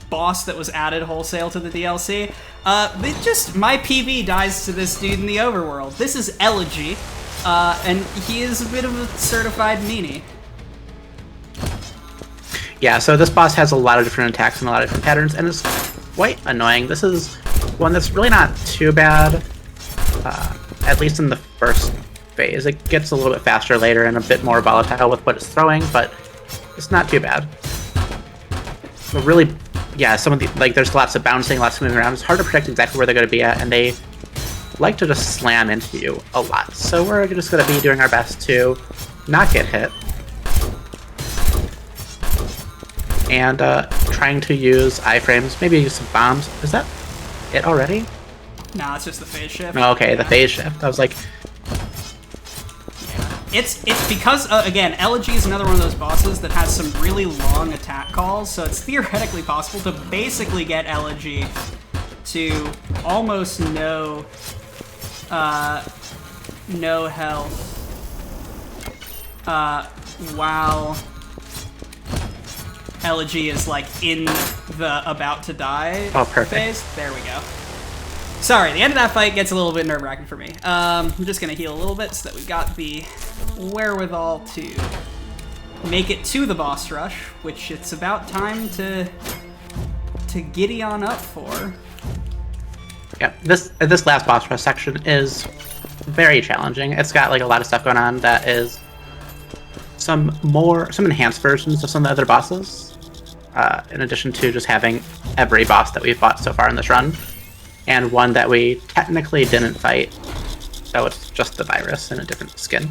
boss that was added wholesale to the DLC. My PB dies to this dude in the overworld. This is Elegy, and he is a bit of a certified meanie. Yeah, so this boss has a lot of different attacks and a lot of different patterns, and it's quite annoying. This is one that's really not too bad, at least in the first phase. It gets a little bit faster later and a bit more volatile with what it's throwing, but it's not too bad. But really, yeah, some of the, like, there's lots of bouncing, lots of moving around. It's hard to predict exactly where they're going to be at, and they like to just slam into you a lot. So we're just going to be doing our best to not get hit. And trying to use iframes, maybe use some bombs. Is that it already? No, it's just the phase shift. Oh, okay, yeah. The phase shift. I was like... Yeah. It's because, again, Elegy is another one of those bosses that has some really long attack calls, so it's theoretically possible to basically get Elegy to almost no health while Elegy is like in the about to die phase. There we go. Sorry, the end of that fight gets a little bit nerve-wracking for me. I'm just gonna heal a little bit so that we've got the wherewithal to make it to the boss rush, which it's about time to giddy on up for. Yeah, this last boss rush section is very challenging. It's got like a lot of stuff going on that is some enhanced versions of some of the other bosses. In addition to just having every boss that we've fought so far in this run, and one that we technically didn't fight, so it's just the virus in a different skin.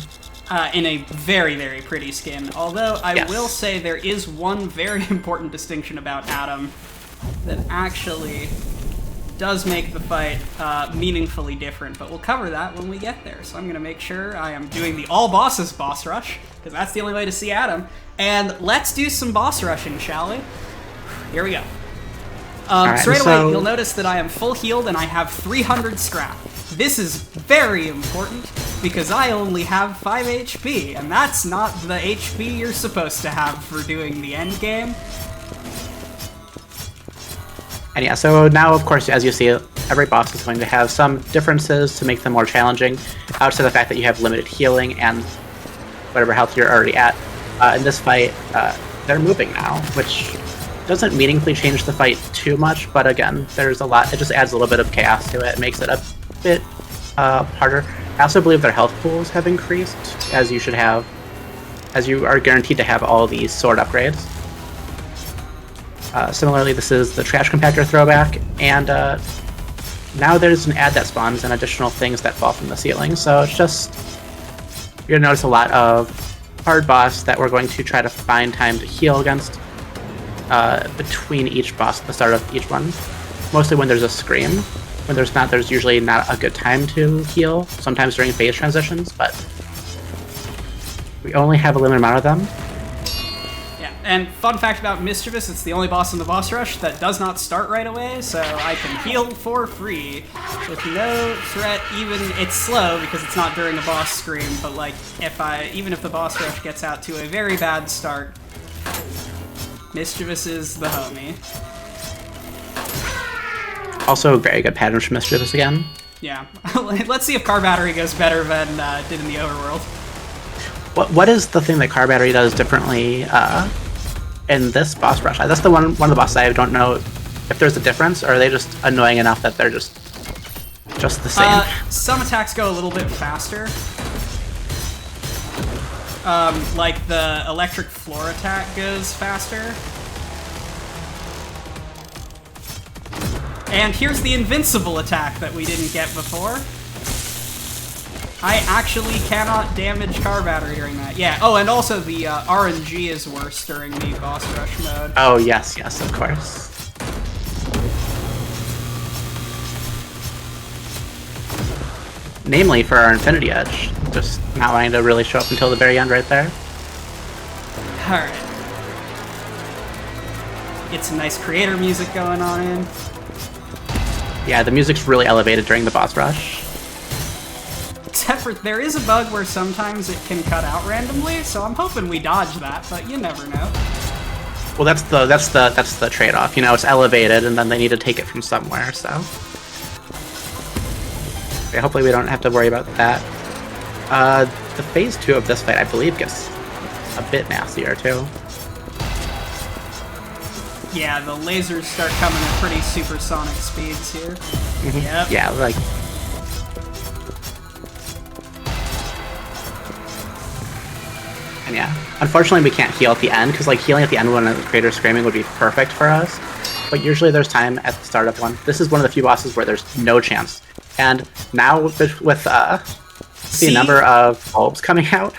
In a very, very pretty skin, although I will say there is one very important distinction about Adam that actually does make the fight meaningfully different, but we'll cover that when we get there. So I'm going to make sure I am doing the all bosses boss rush, because that's the only way to see Adam. And let's do some boss rushing, shall we? Here we go. Straight away, you'll notice that I am full healed and I have 300 scrap. This is very important because I only have 5 HP, and that's not the HP you're supposed to have for doing the end game. And yeah, so now, of course, as you see, every boss is going to have some differences to make them more challenging, outside the fact that you have limited healing and whatever health you're already at. In this fight, they're moving now, which doesn't meaningfully change the fight too much, but again, there's a lot. It just adds a little bit of chaos to it. It makes it a bit harder. I also believe their health pools have increased, as you should have, as you are guaranteed to have all these sword upgrades. Similarly, this is the trash compactor throwback, and now there's an ad that spawns and additional things that fall from the ceiling, so it's just, you're going to notice a lot of hard boss that we're going to try to find time to heal against between each boss at the start of each one. Mostly when there's a scream. When there's not, there's usually not a good time to heal, sometimes during phase transitions, but we only have a limited amount of them. Yeah, And fun fact about Mischievous, it's the only boss in the boss rush that does not start right away, so I can heal for free with no threat. Even it's slow because it's not during a boss scream, but like even if the boss rush gets out to a very bad start, Mischievous is the homie. Also, very good patterns from Mischievous again. Yeah. Let's see if Car Battery goes better than did in the overworld. What is the thing that Car Battery does differently in this boss rush? That's the one of the bosses I don't know if there's a difference, or are they just annoying enough that they're just the same? Some attacks go a little bit faster. Like the electric floor attack goes faster. And here's the invincible attack that we didn't get before. I actually cannot damage Car Battery during that. Yeah, oh, and also the RNG is worse during the boss rush mode. Oh, yes, of course. Namely for our Infinity Edge. Just not wanting to really show up until the very end right there. Alright. Get some nice creator music going on in. Yeah, the music's really elevated during the boss rush. Except for there is a bug where sometimes it can cut out randomly, so I'm hoping we dodge that, but you never know. Well, that's the trade-off. You know, it's elevated, and then they need to take it from somewhere. So, okay, hopefully, we don't have to worry about that. The phase 2 of this fight, I believe, gets a bit nastier too. Yeah, the lasers start coming at pretty supersonic speeds here. Mm-hmm. Yep. Yeah, like. And yeah, unfortunately we can't heal at the end, because like healing at the end when the creator's screaming would be perfect for us. But usually there's time at the start of one. This is one of the few bosses where there's no chance. And now with the number of bulbs coming out.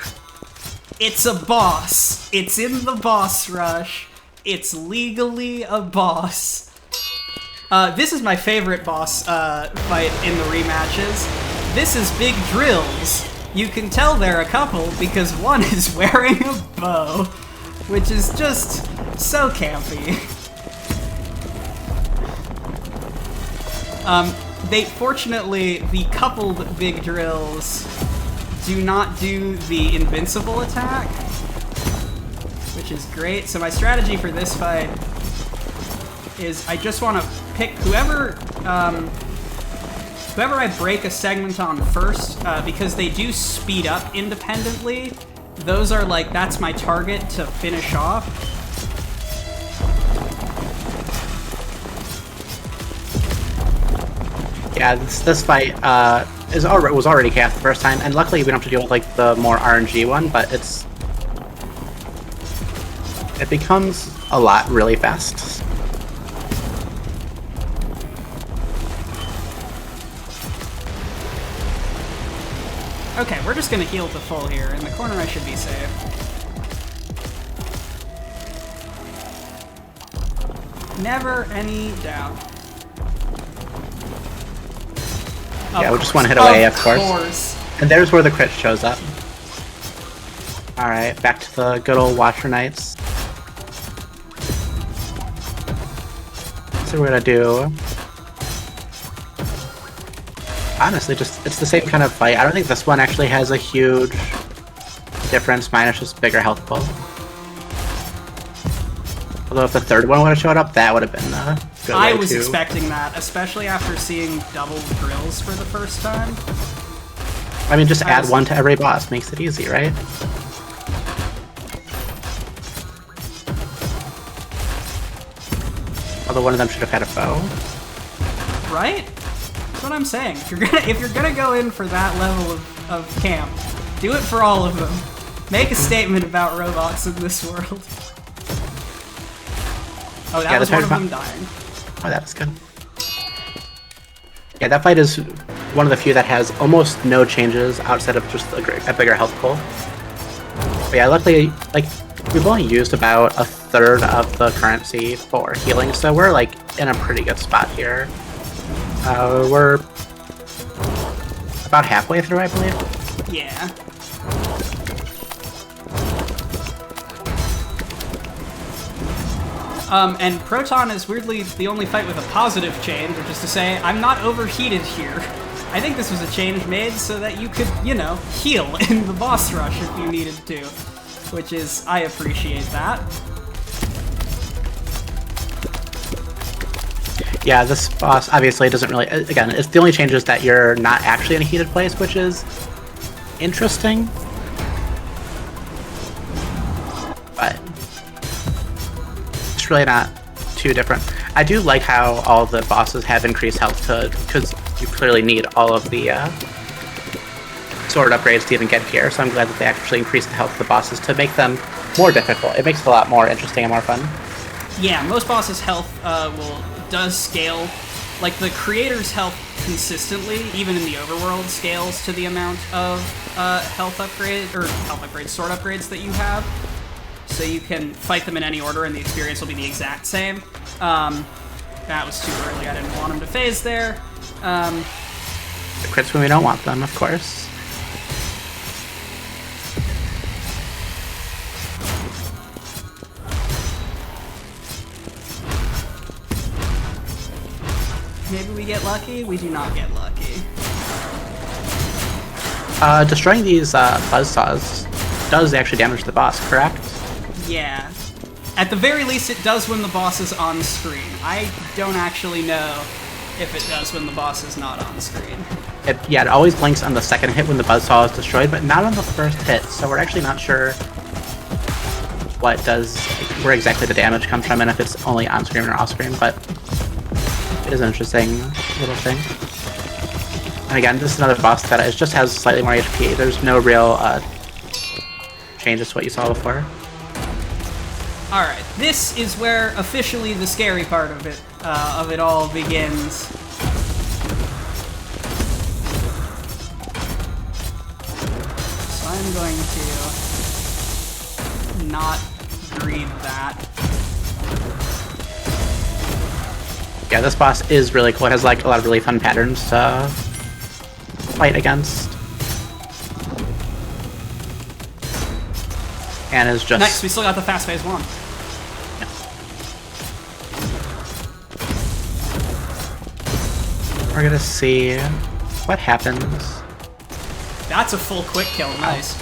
It's a boss. It's in the boss rush. It's legally a boss. This is my favorite boss fight in the rematches. This is Big Drills. You can tell they're a couple because one is wearing a bow, which is just so campy. Fortunately, the coupled Big Drills do not do the invincible attack, which is great. So my strategy for this fight is I just want to pick whoever I break a segment on first, because they do speed up independently. Those are like, that's my target to finish off. Yeah, this fight was already cast the first time, and luckily we don't have to deal with like the more RNG one, but it becomes a lot really fast. Okay, we're just gonna heal to full here. In the corner I should be safe. Never any doubt. Yeah, we just want to hit away, of course. And there's where the crit shows up. Alright, back to the good old Watcher Knights. So we're gonna do... Honestly, it's the same kind of fight. I don't think this one actually has a huge difference, minus just bigger health pool. Although if the third one would have showed up, that would have been a good way I was to... expecting that, especially after seeing double drills for the first time. I mean, just add one to every boss, makes it easy, right? Although one of them should have had a bow. Right? That's what I'm saying. If you're gonna go in for that level of camp, do it for all of them. Make a statement about robots in this world. Oh, that was one of them dying. Oh, that was good. Yeah, that fight is one of the few that has almost no changes outside of just a bigger health pool. But yeah, luckily, like, we've only used about a third of the currency for healing, so we're like in a pretty good spot here. We're about halfway through, I believe. Yeah. And Proton is weirdly the only fight with a positive change, which is to say, I'm not overheated here. I think this was a change made so that you could, you know, heal in the boss rush if you needed to. Which is, I appreciate that. Yeah, this boss obviously doesn't really... Again, it's the only change is that you're not actually in a heated place, which is interesting. But it's really not too different. I do like how all the bosses have increased health because you clearly need all of the sword upgrades to even get here, so I'm glad that they actually increased the health of the bosses to make them more difficult. It makes it a lot more interesting and more fun. Yeah, most bosses' health does scale. Like, the creator's health consistently, even in the overworld, scales to the amount of sword upgrades that you have. So you can fight them in any order and the experience will be the exact same. That was too early, I didn't want him to phase there. The crits when we don't want them, of course. Maybe we get lucky? We do not get lucky. Destroying these buzzsaws does actually damage the boss, correct? Yeah. At the very least, it does when the boss is on screen. I don't actually know if it does when the boss is not on screen. It always blinks on the second hit when the buzzsaw is destroyed, but not on the first hit, so we're actually not sure where exactly the damage comes from and if it's only on screen or off screen, but it is an interesting little thing. And again, this is another boss that just has slightly more HP. There's no real changes to what you saw before. Alright, this is where officially the scary part of it all begins. So I'm going to not read that. Yeah, this boss is really cool. It has like a lot of really fun patterns to fight against. And is just... Nice, we still got the fast phase one. We're gonna see what happens. That's a full quick kill, nice.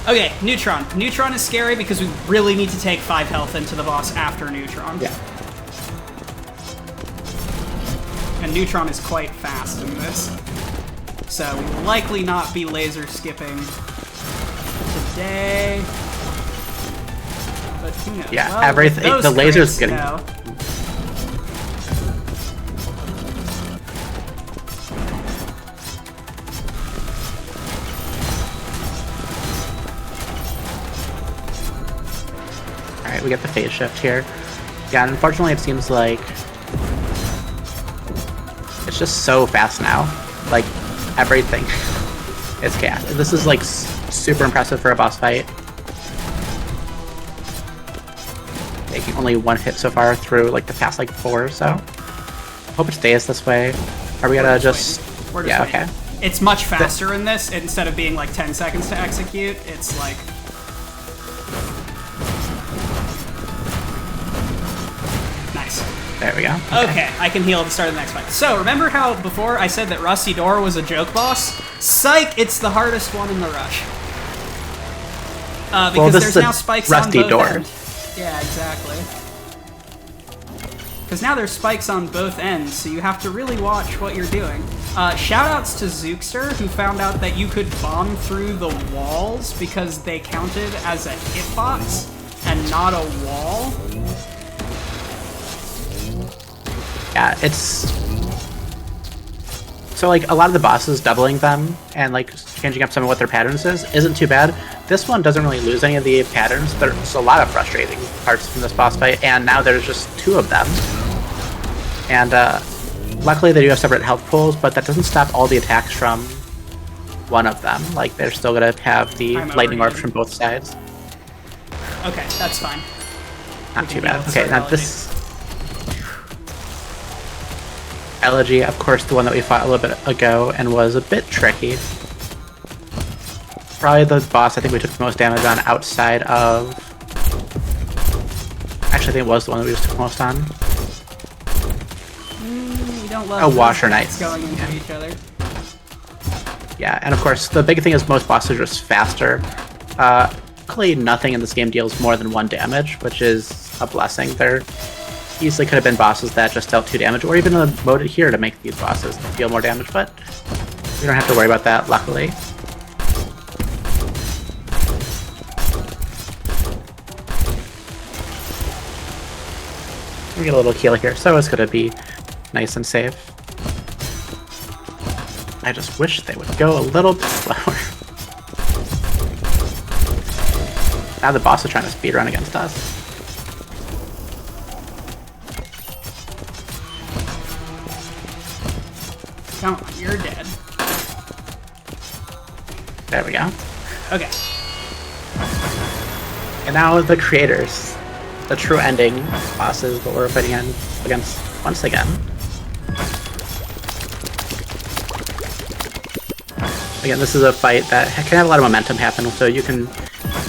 Okay, Neutron. Neutron is scary because we really need to take 5 health into the boss after Neutron. Yeah. And Neutron is quite fast in this. So we will likely not be laser skipping today. But who knows? Yeah, well, everything. The laser's getting... No. Alright, we get the phase shift here. Yeah, and unfortunately it seems like it's just so fast now. Like, everything is chaos. This is like super impressive for a boss fight. Taking only 1 hit so far through like the past like 4 or so. Hope it stays this way. Are we gonna just... We're just yeah, waiting. okay. It's much faster in this. Instead of being like 10 seconds to execute, it's like... Nice. There we go. Okay, I can heal at the start of the next fight. So, remember how before I said that Rusty Door was a joke boss? Psych! It's the hardest one in the rush. Because there's now spikes Rusty on both Door. ends. Yeah, exactly. Because now there's spikes on both ends, so you have to really watch what you're doing. Shoutouts to Zookster, who found out that you could bomb through the walls because they counted as a hitbox and not a wall. Yeah, it's... So, like, a lot of the bosses doubling them and, like, changing up some of what their patterns isn't too bad. This one doesn't really lose any of the patterns. There's a lot of frustrating parts from this boss fight, and now there's just 2 of them. And, luckily they do have separate health pools, but that doesn't stop all the attacks from one of them. Like, they're still gonna have the lightning orbs from both sides. Okay, that's fine. Not too bad. Okay, now this... Elegy, of course, the one that we fought a little bit ago and was a bit tricky. Probably the boss I think we took the most damage on outside of... Actually, I think it was the one that we just took most on. We don't love Washer knights Knights. going into each other. Yeah, and of course, the big thing is most bosses are just faster. Luckily, nothing in this game deals more than 1 damage, which is a blessing. There easily could have been bosses that just dealt 2 damage, or even a mode here to make these bosses deal more damage, but we don't have to worry about that, luckily. We get a little heal here, so it's going to be nice and safe. I just wish they would go a little bit slower. Now the boss is trying to speedrun against us. Come on, you're dead. There we go. Okay. And now the creators. The true ending bosses that we're fighting against once again. Again, this is a fight that can have a lot of momentum happen, so you can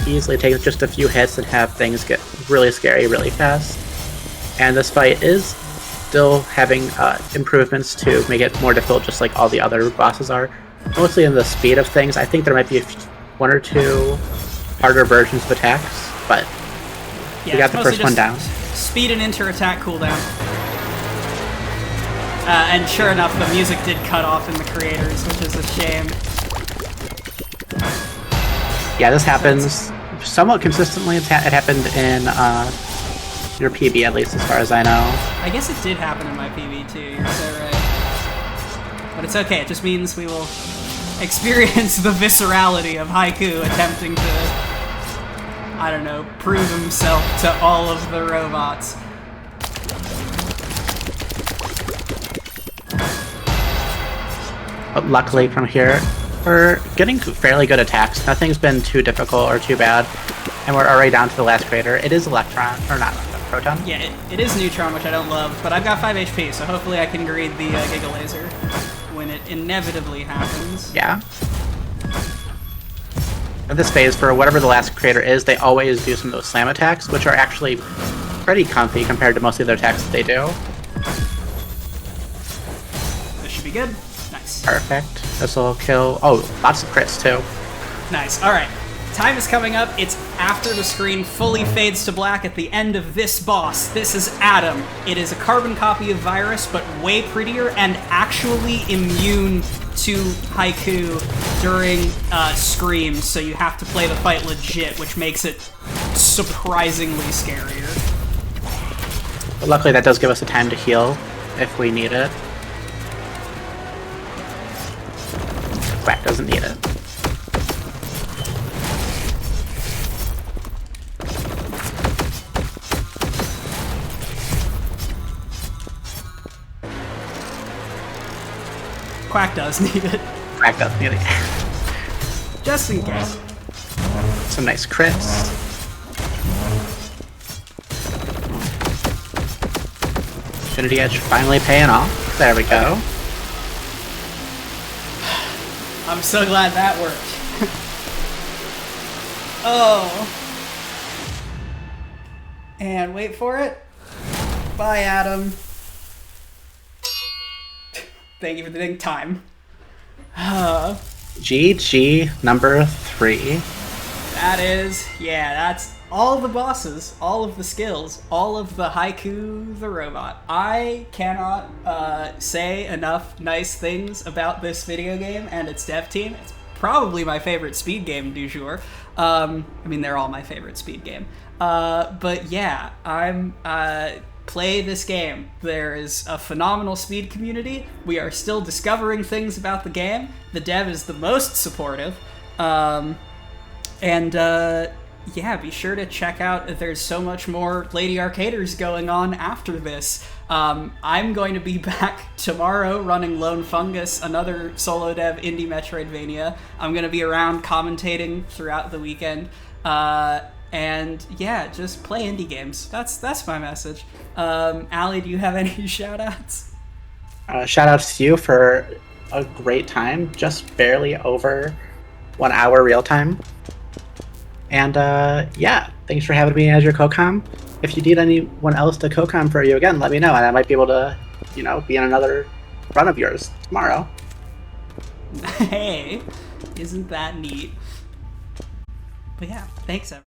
easily take just a few hits and have things get really scary really fast. And this fight is still having improvements to make it more difficult, just like all the other bosses are. Mostly in the speed of things. I think there might be 1 or 2 harder versions of attacks, but Yeah, we got the first one down. Speed and inter-attack cooldown. And sure enough, the music did cut off in the creators, which is a shame. Yeah, this happens somewhat consistently. It happened in your PB, at least as far as I know. I guess it did happen in my PB too, you're so right. But it's okay, it just means we will experience the viscerality of Haiku attempting to, I don't know, prove himself to all of the robots. But luckily from here, we're getting fairly good attacks. Nothing's been too difficult or too bad. And we're already down to the last creator. It is Electron, or not Electron, Proton. Yeah, it is Neutron, which I don't love, but I've got 5 HP, so hopefully I can greed the Giga Laser when it inevitably happens. Yeah. At this phase, for whatever the last creator is, they always do some of those slam attacks, which are actually pretty comfy compared to most of the other attacks that they do. This should be good. Nice. Perfect. This will kill... Oh, lots of crits, too. Nice. Alright. Time is coming up. It's after the screen fully fades to black at the end of this boss. This is Adam. It is a carbon copy of Virus, but way prettier and actually immune to Haiku during screams, so you have to play the fight legit, which makes it surprisingly scarier. But luckily that does give us a time to heal if we need it. Quack doesn't need it. Quack does need it. Quack doesn't need it. Just in case. Some nice crits. Infinity Edge finally paying off. There we go. I'm so glad that worked. Oh. And wait for it. Bye, Adam. Thank you for the ding time. GG number 3. That is, yeah, that's all the bosses, all of the skills, all of the Haiku the robot. I cannot say enough nice things about this video game and its dev team. It's probably my favorite speed game du jour. I mean, they're all my favorite speed game. But yeah, play this game. There is a phenomenal speed community. We are still discovering things about the game. The dev is the most supportive. Yeah, be sure to check out, there's so much more Lady Arcaders going on after this. I'm going to be back tomorrow running Lone Fungus, another solo dev indie Metroidvania. I'm going to be around commentating throughout the weekend. And yeah, just play indie games. That's my message. Allie, do you have any shout-outs? Shout-outs to you for a great time, just barely over 1 hour real time. And yeah, thanks for having me as your co-com. if you need anyone else to co-com for you again, let me know, and I might be able to, be in another run of yours tomorrow. Hey, isn't that neat? But yeah, thanks everyone.